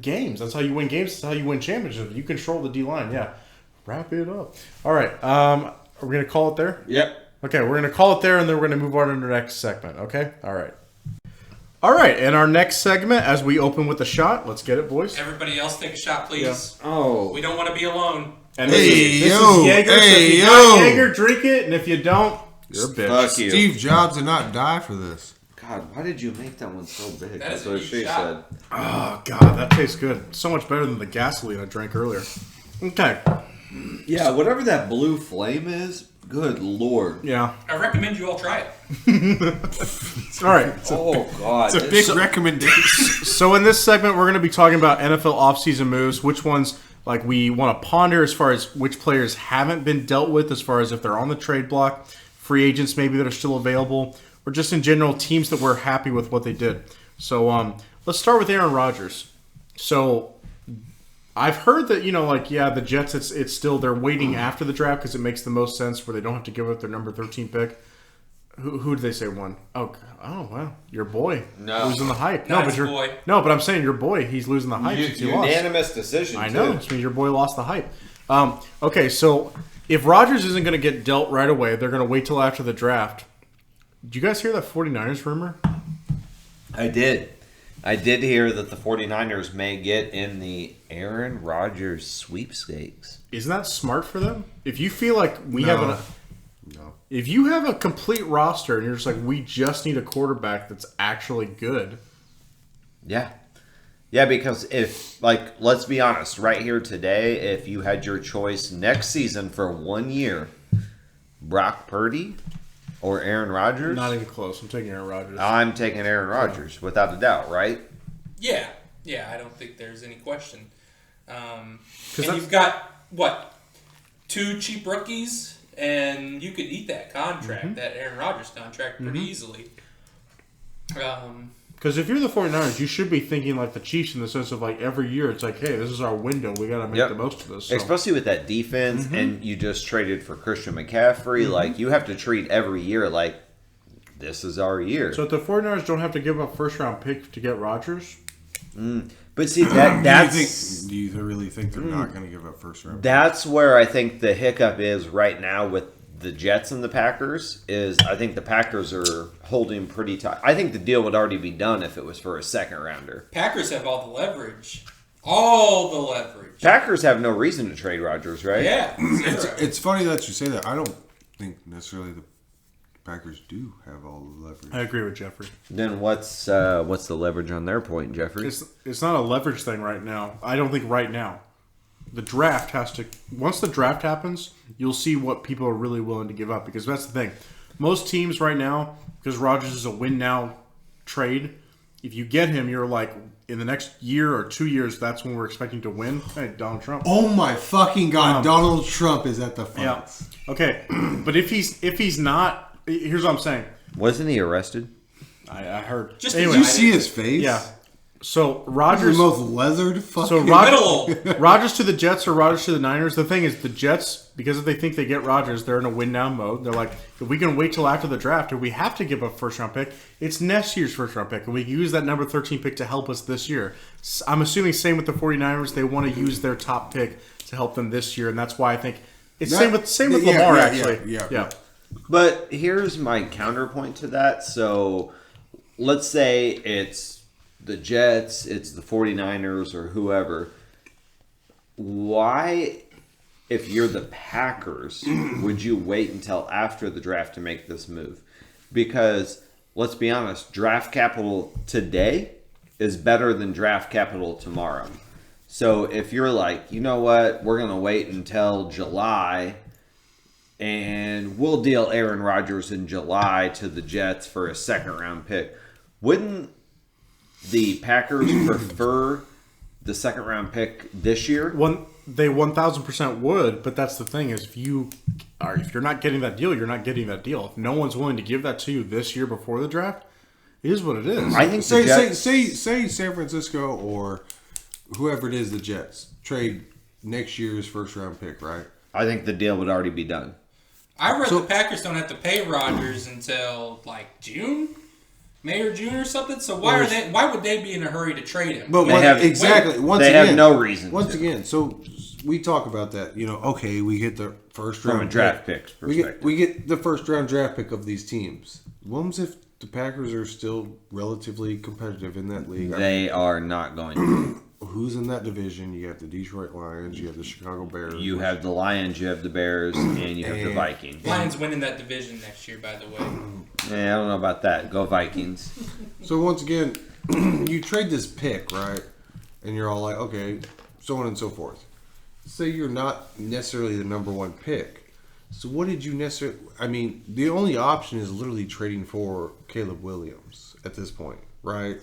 games. That's how you win games. That's how you win championships. You control the D-line. Yeah. Wrap it up. All right. Are we going to call it there? Yep. Okay, we're going to call it there, and then we're going to move on to the next segment, okay? All right. All right, in our next segment, as we open with a shot, let's get it, boys. Everybody else take a shot, please. Yeah. Oh. We don't want to be alone. And this is Jaeger, so if you got Jaeger, drink it, and if you don't, you're a bitch. Fuck you. Steve Jobs did not die for this. God, why did you make that one so big? That is That's what a she huge said. Oh, God, that tastes good. So much better than the gasoline I drank earlier. Okay. Yeah, whatever that blue flame is, good Lord. Yeah. I recommend you all try it. All right. Oh, God. It's a big recommendation. So in this segment, we're going to be talking about NFL offseason moves, which ones like we want to ponder as far as which players haven't been dealt with, as far as if they're on the trade block, free agents maybe that are still available, or just in general teams that we're happy with what they did. So let's start with Aaron Rodgers. So I've heard that, the Jets, it's still, they're waiting after the draft because it makes the most sense where they don't have to give up their number 13 pick. Who did they say won? Oh, wow. Your boy. No. Losing the hype. Not No, his but boy. No, but I'm saying your boy, he's losing the hype since he lost. Unanimous decision, I know. Which means your boy lost the hype. Okay, so if Rodgers isn't going to get dealt right away, they're going to wait till after the draft. Did you guys hear that 49ers rumor? I did. I did hear that the 49ers may get in the Aaron Rodgers sweepstakes. Isn't that smart for them? If you feel like No. if you have a complete roster and you're just like, we just need a quarterback that's actually good. Yeah. Yeah, because if, let's be honest, right here today, if you had your choice next season for 1 year, Brock Purdy or Aaron Rodgers? Not even close. I'm taking Aaron Rodgers. I'm taking Aaron Rodgers, without a doubt, right? Yeah. Yeah, I don't think there's any question. And that's- you've got, 2 cheap rookies, and you could eat that contract, that Aaron Rodgers contract, pretty easily. Because if you're the 49ers, you should be thinking like the Chiefs in the sense of like every year it's like, hey, this is our window. We got to make the most of this. So. Especially with that defense, and you just traded for Christian McCaffrey. Like, you have to treat every year like this is our year. So if the 49ers don't have to give up first-round pick to get Rodgers? But see, that's... Do you really think they're not going to give up first round? That's where I think the hiccup is right now with the Jets and the Packers, is I think the Packers are holding pretty tight. I think the deal would already be done if it was for a second rounder. Packers have all the leverage. All the leverage. Packers have no reason to trade Rodgers, right? Yeah. It's funny that you say that. I don't think necessarily the Packers do have all the leverage. I agree with Jeffrey. Then what's the leverage on their point, Jeffrey? It's not a leverage thing right now. I don't think right now. The draft has to... Once the draft happens, you'll see what people are really willing to give up. Because that's the thing. Most teams right now, because Rodgers is a win-now trade, if you get him, you're like, in the next year or 2 years, that's when we're expecting to win. Hey, Donald Trump. Oh my fucking God! Donald Trump is at the fights. Yeah. Okay, but if he's not... Here's what I'm saying. Wasn't he arrested? I heard. Just Did you see his face? Yeah. So He's the Rodgers, most leathered fucking. so Middle. Rodgers to the Jets or Rodgers to the Niners. The thing is, the Jets, because if they think they get Rodgers, they're in a win now mode. They're like, if we can wait till after the draft, if we have to give a first round pick, it's next year's first round pick, and we can use that number 13 pick to help us this year. I'm assuming same with the 49ers. They want to use their top pick to help them this year, and that's why I think it's same with Lamar actually. Yeah. But here's my counterpoint to that. So let's say it's the Jets, it's the 49ers, or whoever. Why, if you're the Packers, would you wait until after the draft to make this move? Because, let's be honest, draft capital today is better than draft capital tomorrow. So if you're like, you know what, we're going to wait until July and we'll deal Aaron Rodgers in July to the Jets for a second-round pick, wouldn't the Packers prefer the second-round pick this year? They 1,000% would, but that's the thing is if you're not getting that deal, you're not getting that deal. If no one's willing to give that to you this year before the draft, it is what it is. I think say San Francisco or whoever it is, the Jets trade next year's first-round pick, right? I think the deal would already be done. I read the Packers don't have to pay Rodgers until like June, May or June or something. So why would they be in a hurry to trade him? But They have no reason. Once again, so we talk about that. Okay, we get the first round From a draft pick's perspective. We get the first round draft pick of these teams. What happens if the Packers are still relatively competitive in that league? They are not going to. Who's in that division? You have the Detroit Lions, you have the Chicago Bears. You have the Lions, you have the Bears, and you have the Vikings. Lions winning that division next year, by the way. Yeah, I don't know about that. Go Vikings. So once again, you trade this pick, right? And you're all like, okay, so on and so forth. Say you're not necessarily the number one pick. So what did you necessarily... I mean, the only option is literally trading for Caleb Williams at this point, right?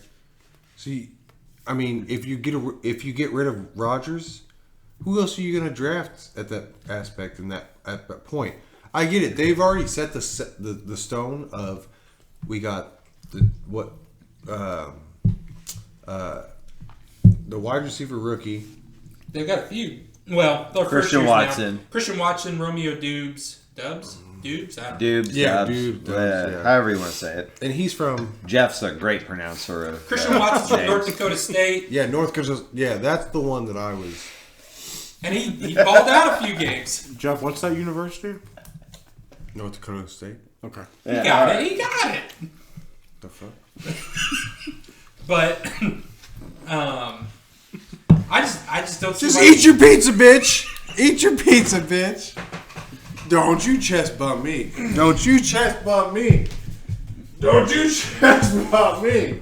See, I mean, if you get rid of Rodgers, who else are you going to draft at that aspect and at that point? I get it. They've already set the stone of we got the wide receiver rookie. They've got a few. Well, they're Christian Watson. Now. Christian Watson, Romeo Dubes. Dubs? Dubes, yeah, Dubs, yeah. however you want to say it. And he's from... Jeff's a great pronouncer of Christian Watson's from North Dakota State. Yeah, North Dakota. Yeah, that's the one that I was... And he balled out a few games. Jeff, what's that university? North Dakota State. Okay. He got it. The fuck? But, I just don't see Just why- eat your pizza, bitch! Eat your pizza, bitch! Don't you chest bump me. Don't you chest bump me. Don't you chest bump me.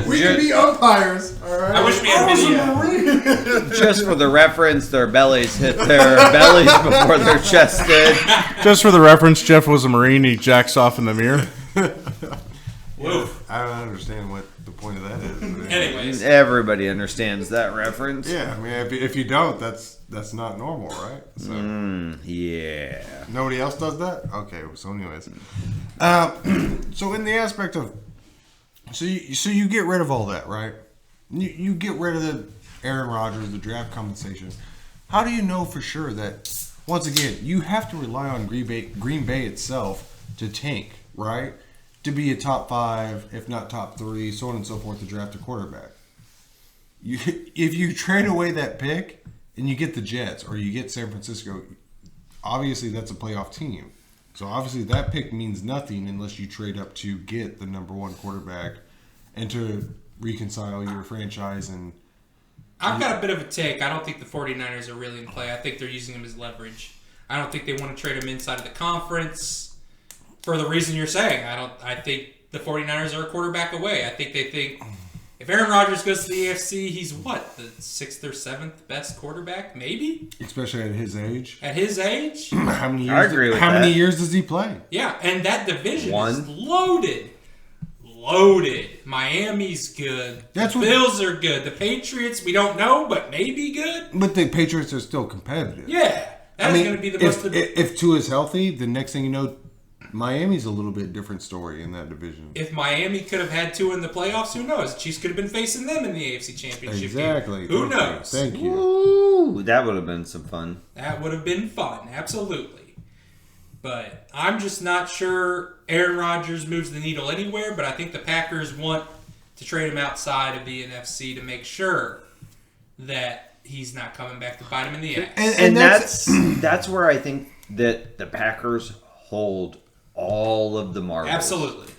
We can be umpires, alright? I wish we had video. Just for the reference, their bellies hit their bellies before their chest did. Just for the reference, Jeff was a Marine. He jacks off in the mirror. Woof. I don't understand what the point of that is. But Anyways. Everybody understands that reference. yeah, I mean, if you don't, that's not normal, right? So Yeah. nobody else does that? Okay, so anyways. So in the aspect of... So you get rid of all that, right? You get rid of the Aaron Rodgers, the draft compensation. How do you know for sure that, once again, you have to rely on Green Bay itself to tank, right? To be a top 5, if not top 3, so on and so forth, to draft a quarterback. If you trade away that pick and you get the Jets or you get San Francisco, obviously that's a playoff team. So obviously that pick means nothing unless you trade up to get the number 1 quarterback and to reconcile your franchise. And I've got a bit of a take. I don't think the 49ers are really in play. I think they're using him as leverage. I don't think they want to trade him inside of the conference for the reason you're saying. I think the 49ers are a quarterback away. I think they think if Aaron Rodgers goes to the AFC, he's what? The 6th or 7th best quarterback? Maybe? especially at his age. At his age? How many years? I agree with How that. many years does he play? Yeah, and that division is One. loaded. Miami's good. That's The what- Bills are good. The Patriots, we don't know, but maybe good. But the Patriots are still competitive. Yeah. That's going to be the most... If Tua's healthy, the next thing you know, Miami's a little bit different story in that division. If Miami could have had 2 in the playoffs, who knows? Chiefs could have been facing them in the AFC Championship Exactly. game. Who knows? Thank you. Ooh, that would have been some fun. That would have been fun, absolutely. But I'm just not sure Aaron Rodgers moves the needle anywhere, but I think the Packers want to trade him outside of the NFC to make sure that he's not coming back to bite him in the ass. And that's where I think that the Packers hold all of the marbles. Absolutely.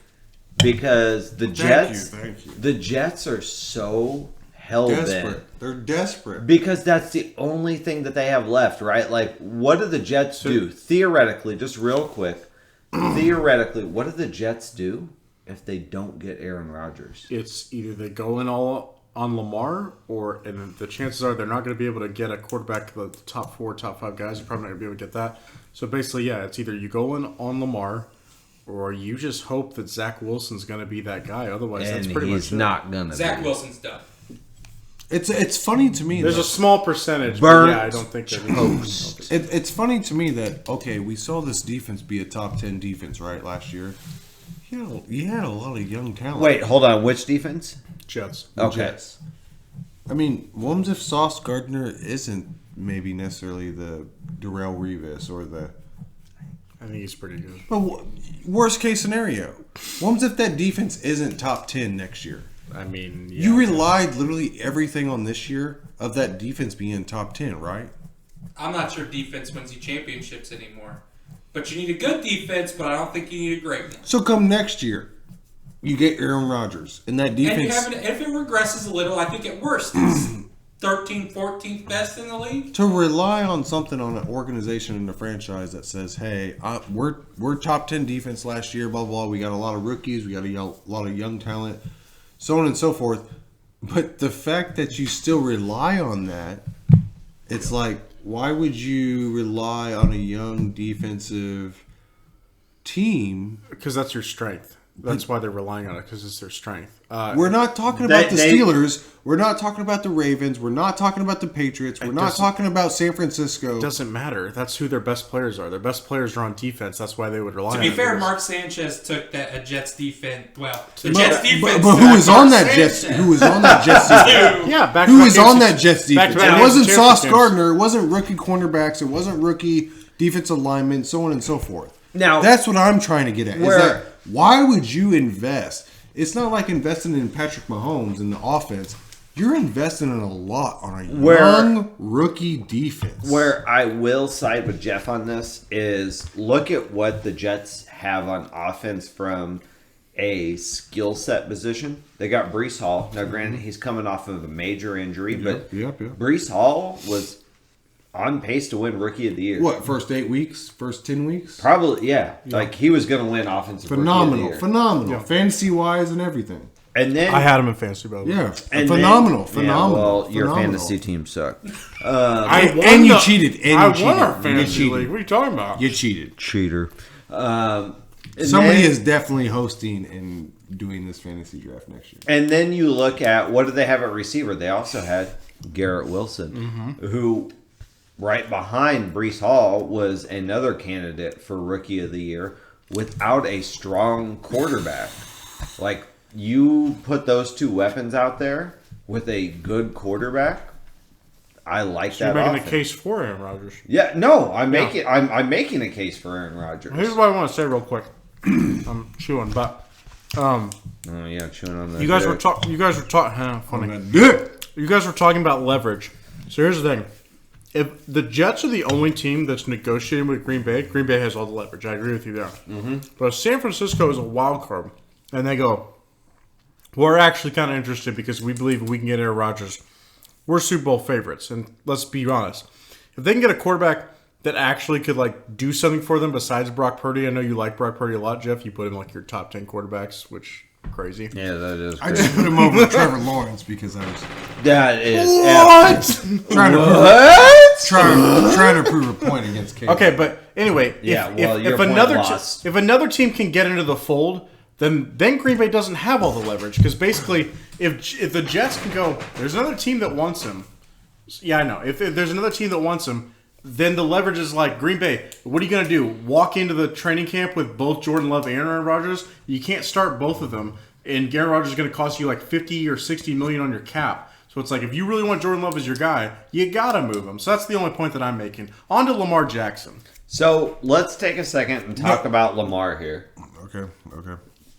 Because the Jets, Thank you. the Jets are so hell-bent. Desperate. They're desperate. Because that's the only thing that they have left, right? Like, what do the Jets do? Theoretically, just real quick, what do the Jets do if they don't get Aaron Rodgers? It's either they go in all on Lamar, and the chances are they're not going to be able to get a quarterback to the top 4, top 5 guys. You're probably not going to be able to get that. So basically, yeah, it's either you go in on Lamar, or you just hope that Zach Wilson's going to be that guy. Otherwise, that's pretty much it. He's not going to Zach be. Wilson's done. It's funny to me. There's that, a small percentage, Burnt but yeah, I don't think that toast. It's funny to me that we saw this defense be a top 10 defense right last year. You had a lot of young talent. Wait, hold on. Which defense? Jets. Okay. Jets. I mean, what if Sauce Gardner isn't maybe necessarily the Darrelle Revis or the... I think he's pretty good. But worst case scenario, what if that defense isn't top 10 next year? I mean, yeah. You relied literally everything on this year of that defense being top 10, right? I'm not sure defense wins you championships anymore. But you need a good defense, but I don't think you need a great one. So come next year, you get Aaron Rodgers, and that defense... And if it regresses a little, I think at worst it's 13th, 14th best in the league. To rely on something on an organization and a franchise that says, hey, we're top 10 defense last year, blah, blah, we got a lot of rookies, we got a lot of young talent, so on and so forth. But the fact that you still rely on that, it's like, why would you rely on a young defensive team? Because that's your strength. That's why they're relying on it, because it's their strength. We're not talking about the Steelers. We're not talking about the Ravens. We're not talking about the Patriots. We're not talking about San Francisco. It doesn't matter. That's who their best players are. Their best players are on defense. That's why they would rely on it. To be fair, Mark Sanchez took a Jets defense. Well, the But- Jets defense. But who was on that Jets? Who was on that Jets defense? Yeah, back Who was on that Jets defense? back-to-back It wasn't AFC Sauce champions. Gardner. It wasn't rookie cornerbacks. It wasn't rookie defensive linemen, so on and so forth. Now- that's what I'm trying to get at. Is Where- that why would you invest? It's not like investing in Patrick Mahomes in the offense. You're investing in a lot on a young rookie defense. Where I will side with Jeff on this is look at what the Jets have on offense from a skill set position. They got Breece Hall. Now, granted, he's coming off of a major injury, but Yep. Breece Hall was on pace to win Rookie of the Year. What, first 8 weeks? First 10 weeks? Probably, yeah. Like, he was going to win Offensive Rookie of the Year. Phenomenal. Fantasy-wise and everything. And then... I had him in fantasy, by the way. Yeah, and phenomenal. then- yeah, well, your phenomenal. fantasy team sucked. And you cheated. And I you cheated. won our You fantasy cheated. league. What are you talking about? You cheated. Cheater. And Somebody then- is definitely hosting and doing this fantasy draft next year. And then you look at what do they have at receiver? They also had Garrett Wilson, who right behind Breece Hall was another candidate for Rookie of the Year without a strong quarterback. Like, you put those two weapons out there with a good quarterback, I like So that you're making offense. a case for Aaron Rodgers. Yeah, no, I'm making a case for Aaron Rodgers. Here's what I want to say real quick. I'm chewing, but Oh yeah, chewing on that. you guys were dick. talking. You guys were talking. Funny. Dick. You guys were talking about leverage. So here's the thing: if the Jets are the only team that's negotiating with Green Bay has all the leverage. I agree with you there. Mm-hmm. But if San Francisco is a wild card, and they go, we're actually kind of interested because we believe we can get Aaron Rodgers. We're Super Bowl favorites, and let's be honest. If they can get a quarterback that actually could like do something for them besides Brock Purdy, I know you like Brock Purdy a lot, Jeff. You put him like your top 10 quarterbacks, which crazy. Yeah, that is. I Crazy. just put him over Trevor Lawrence because I was That is trying to what? trying to prove a point against Cade. Okay, but anyway, Yeah, well, your if point another lost. if another team can get into the fold, then Green Bay doesn't have all the leverage because basically, if the Jets can go, there's another team that wants him. Yeah, I know. If there's another team that wants him, then the leverage is like Green Bay. What are you going to do? Walk into the training camp with both Jordan Love and Aaron Rodgers? You can't start both of them. And Aaron Rodgers is going to cost you like 50 or 60 million on your cap. So it's like, if you really want Jordan Love as your guy, you got to move him. So that's the only point that I'm making. On to Lamar Jackson. So let's take a second and talk about Lamar here. Okay.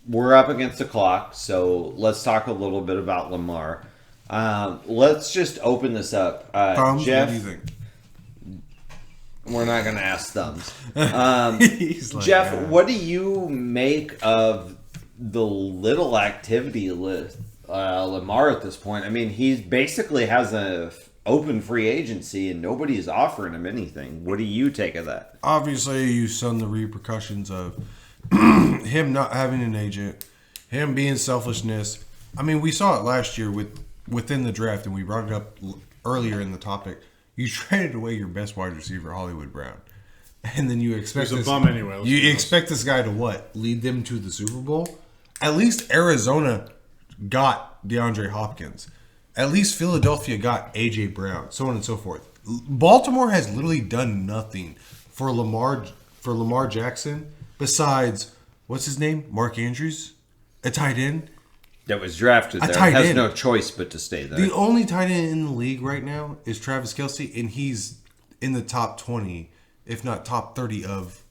We're up against the clock, so let's talk a little bit about Lamar. Let's just open this up. Jeff, what do you think? we're not going to ask thumbs. He's like, Jeff, yeah. what do you make of the little activity with Lamar at this point? I mean, he basically has a open free agency and nobody's offering him anything. What do you take of that? Obviously, you son the repercussions of him not having an agent, him being selfishness. I mean, we saw it last year within the draft, and we brought it up earlier in the topic. You traded away your best wide receiver, Hollywood Brown, and then you expect He's a bum anyway. You expect this guy to what? Lead them to the Super Bowl? At least Arizona got DeAndre Hopkins. At least Philadelphia got A.J. Brown, so on and so forth. Baltimore has literally done nothing for Lamar Jackson besides, what's his name? Mark Andrews? A tight end? That was drafted there. tight Has end. no choice but to stay there. The only tight end in the league right now is Travis Kelce, and he's in the top 20, if not top 30 of...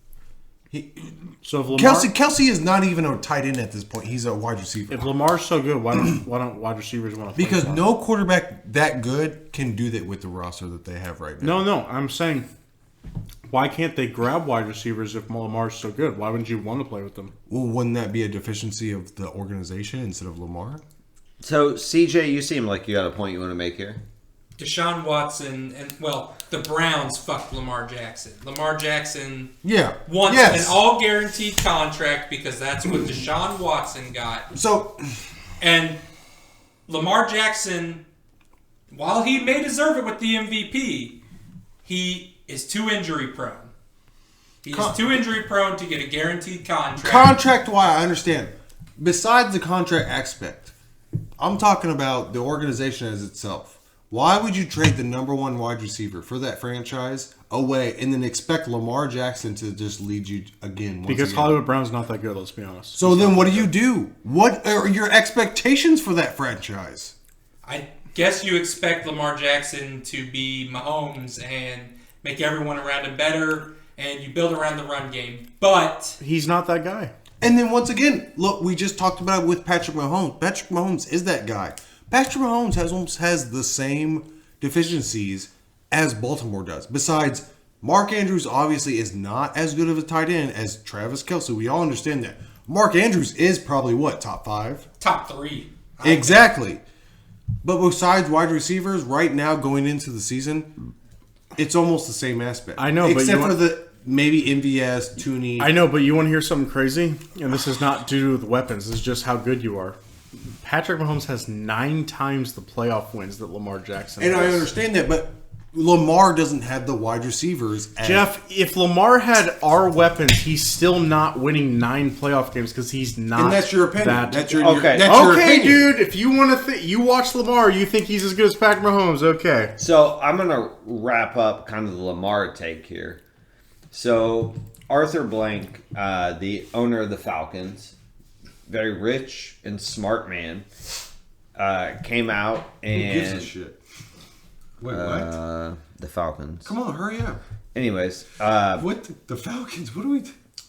So if Lamar, Kelce is not even a tight end at this point. He's a wide receiver. if Lamar's so good, why don't wide receivers want to play? Because for him? no quarterback that good can do that with the roster that they have right now. No, I'm saying, why can't they grab wide receivers if Lamar's so good? Why wouldn't you want to play with them? Well, wouldn't that be a deficiency of the organization instead of Lamar? So, CJ, you seem like you got a point you want to make here. Deshaun Watson and the Browns fucked Lamar Jackson. Lamar Jackson wants an all guaranteed contract because that's what Deshaun Watson got. So, and Lamar Jackson, while he may deserve it with the MVP, he is too injury prone. He's too injury prone to get a guaranteed contract. contract-wise, I understand. Besides the contract aspect, I'm talking about the organization as itself. Why would you trade the number one wide receiver for that franchise away and then expect Lamar Jackson to just lead you again? Because Hollywood Brown's not that good, let's be honest. So then what do? What are your expectations for that franchise? I guess you expect Lamar Jackson to be Mahomes and make everyone around him better, and you build around the run game. But he's not that guy. And then once again, look, we just talked about it with Patrick Mahomes. Patrick Mahomes is that guy. Patrick Mahomes almost has the same deficiencies as Baltimore does. Besides, Mark Andrews obviously is not as good of a tight end as Travis Kelce. We all understand that. Mark Andrews is probably what, top 5? Top 3. Exactly. But besides wide receivers, right now going into the season, it's almost the same aspect. I know, except but for the maybe MVS, Tooney. I know, but you want to hear something crazy? And this is not to do with weapons. This is just how good you are. Patrick Mahomes has 9 times the playoff wins that Lamar Jackson has. And I understand that, but Lamar doesn't have the wide receivers. Jeff, if Lamar had our weapons, he's still not winning 9 playoff games because he's not. And that's your opinion. That's That's your okay, opinion. dude. If you want to, you watch Lamar, you think he's as good as Patrick Mahomes. Okay. So I'm going to wrap up kind of the Lamar take here. So Arthur Blank, the owner of the Falcons, very rich and smart man, came out and... Who gives a shit? Wait, what? The Falcons. Come on, hurry up. Anyways. What? The Falcons? What do we...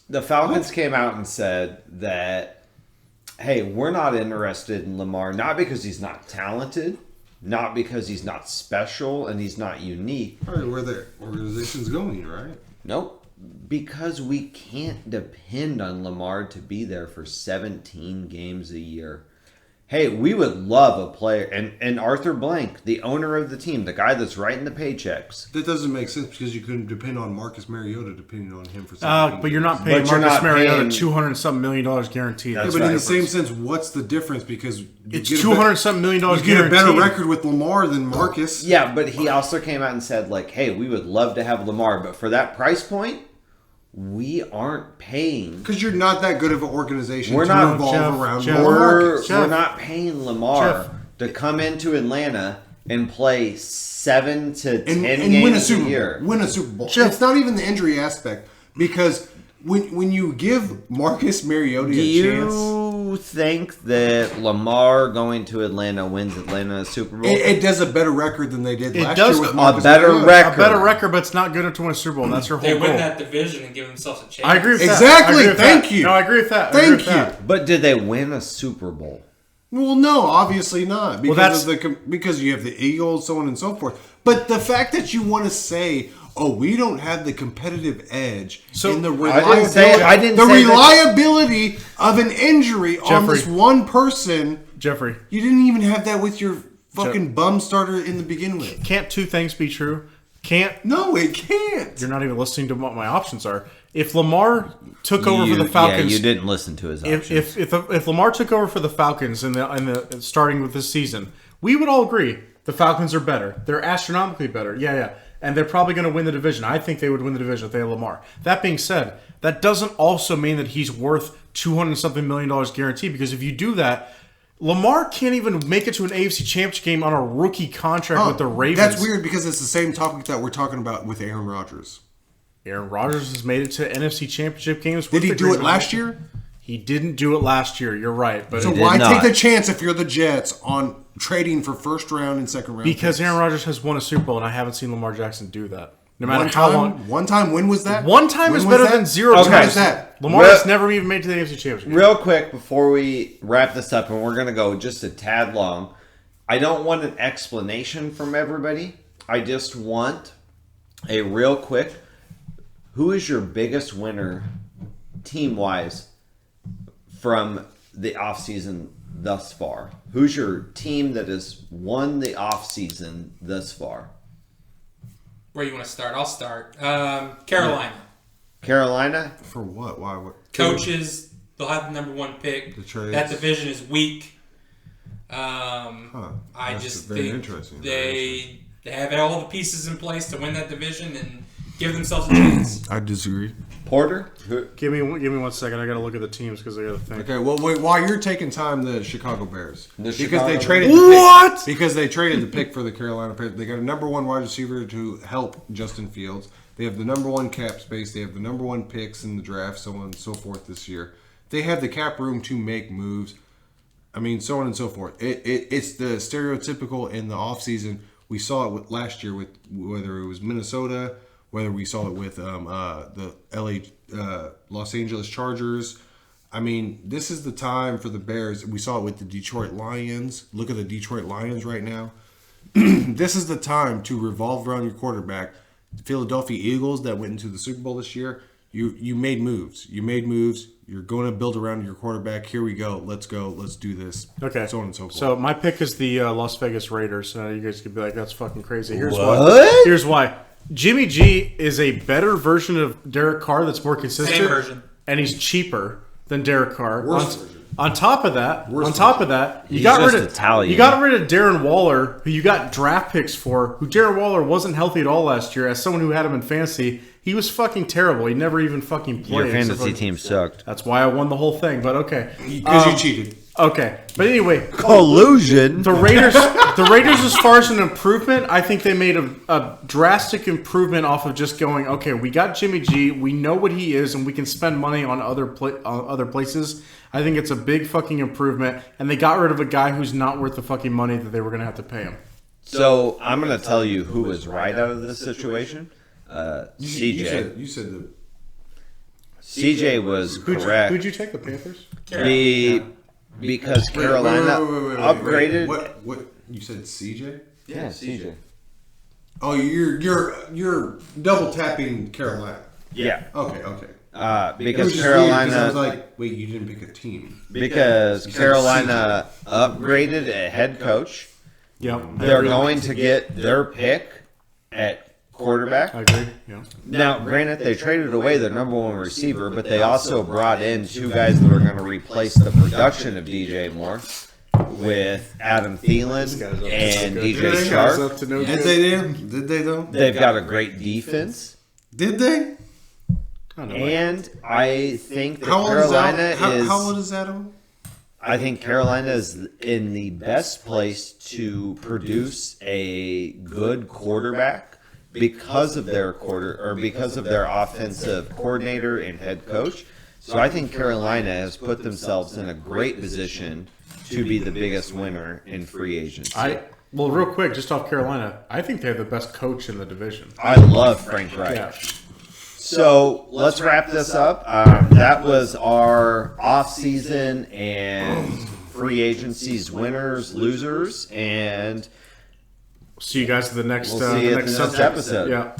The Falcons came out and said that, hey, we're not interested in Lamar, not because he's not talented, not because he's not special and he's not unique. All right, where the organization's going, right? Nope. Because we can't depend on Lamar to be there for 17 games a year. Hey, we would love a player. And Arthur Blank, the owner of the team, the guy that's writing the paychecks. That doesn't make sense because you couldn't depend on Marcus Mariota depending on him for something. But you're not paying But you're Marcus not Mariota paying- $200-something million guaranteed. That's but right. in the same sense, what's the difference? Because It's $200-something million you guaranteed. get a better record with Lamar than Marcus. Yeah, but he also came out and said, like, hey, we would love to have Lamar, but for that price point, we aren't paying. Because you're not that good of an organization We're to not, revolve Jeff, around Jeff. Lamar. We're not paying Lamar Jeff. to come into Atlanta and play 7 to 10 and games win a Super year. Bowl. Win a Super Bowl. It's not even the injury aspect because when you give Marcus Mariota Do a chance, you think that Lamar going to Atlanta wins Atlanta a Super Bowl? it does a better record than they did It last does year with a Marcus better Mariota. record. A better record, but it's not good enough to win a Super Bowl. That's your whole They goal. win that division and give themselves a chance. I agree with that. Exactly. I agree with Thank that. you. No, I agree with that. I Thank agree with you. that. But did they win a Super Bowl? Well, no, obviously not because that's- because you have the Eagles, so on and so forth. But the fact that you want to say, "Oh, we don't have the competitive edge," So- in the I didn't say the that- reliability of an injury on Jeffrey. this one person, Jeffrey, you didn't even have that with your fucking bum starter in the begin with. can't two things be true? Can't. No, it can't. You're not even listening to what my options are. If Lamar took over for the Falcons, Yeah, you didn't listen to his options. if Lamar took over for the Falcons in the starting with this season, we would all agree the Falcons are better. They're astronomically better. Yeah. And they're probably going to win the division. I think they would win the division if they had Lamar. That being said, that doesn't also mean that he's worth $200-something million guaranteed, because if you do that, Lamar can't even make it to an AFC Championship game on a rookie contract with the Ravens. That's weird because it's the same topic that we're talking about with Aaron Rodgers. Aaron Rodgers has made it to NFC Championship games. Did with he the do Green it Bay. last year? He didn't do it last year. You're right, but So did why not. take the chance if you're the Jets on trading for first round and second round? because picks? Aaron Rodgers has won a Super Bowl, and I haven't seen Lamar Jackson do that. No matter One how time, long. one time. When was that? One time When is was better that? than zero Okay. When times. was that? Lamar has never even made it to the AFC Championship. Real quick before we wrap this up, and we're going to go just a tad long, I don't want an explanation from everybody. I just want a real quick, who is your biggest winner team-wise from the offseason thus far? Who's your team that has won the offseason thus far? Where you want to start? I'll start. Carolina. Carolina? For what? Why? What? Coaches, they'll have the number one pick. The trades. That division is weak. I That's just very think interesting. they have all the pieces in place to win that division and give themselves a chance. I disagree. Porter? Give me 1 second. I got to look at the teams because I got to think. Okay, well, wait, while you're taking time, the Chicago Bears. Because they Chicago traded Bears. the pick. What? Because they traded the pick for the Carolina Panthers. They got a number one wide receiver to help Justin Fields. They have the number one cap space. They have the number one picks in the draft, so on and so forth this year. They have the cap room to make moves. I mean, so on and so forth. It's the stereotypical in the offseason. We saw it last year with whether it was Minnesota, whether we saw it with the Los Angeles Chargers. I mean, this is the time for the Bears. We saw it with the Detroit Lions. Look at the Detroit Lions right now. This is the time to revolve around your quarterback. The Philadelphia Eagles that went into the Super Bowl this year, you made moves. You made moves. You're going to build around your quarterback. Here we go. Let's go. Let's do this. Okay. So on and so forth. So my pick is the Las Vegas Raiders. You guys could be like, that's fucking crazy. Here's What? why. Here's why. Jimmy G is a better version of Derek Carr that's more consistent. Same version. And he's cheaper than Derek Carr. Worse version. On top of that, you He's got just rid of Italian. You got rid of Darren Waller, who you got draft picks for. Who Darren Waller wasn't healthy at all last year. As someone who had him in fantasy, he was fucking terrible. He never even fucking played. Your fantasy team sucked. That's why I won the whole thing. But okay, Because you cheated. okay. But anyway, Collusion. the Raiders, as far as an improvement, I think they made a drastic improvement off of just going, okay, we got Jimmy G, we know what he is, and we can spend money on other places. I think it's a big fucking improvement, and they got rid of a guy who's not worth the fucking money that they were going to have to pay him. So I'm going to tell you who was right out of this situation. CJ. You said the CJ was correct. Who'd you take, the Panthers? Because Carolina Wait. upgraded. What you said? CJ? Yeah, CJ. Oh, you're double tapping Carolina. Yeah. Okay. Because Which is weird, 'cause I was Carolina, like, wait, you didn't pick a team. because Carolina upgraded a head coach. Yep. They're going to get their pick at quarterback. I agree. Yeah. Now, granted, they traded away their number one receiver, but they also brought in two guys that are going to replace the production of DJ Moore with Adam Thielen and DJ Shark. Did they though? They've got a great defense. Did they? And I think that How old is Carolina Adam? is How old is Adam? I think Carolina is in the best place to produce a good quarterback because of their offensive coordinator and head coach. So I think Carolina has put themselves in a great position to be the biggest winner in free agency. Well, real quick, just off Carolina, I think they have the best coach in the division. I love Frank Reich. Yeah. So let's wrap this up. That was our off-season and free agency's winners, losers, and See you guys at the next, we'll see you at the next subject. episode. Yeah.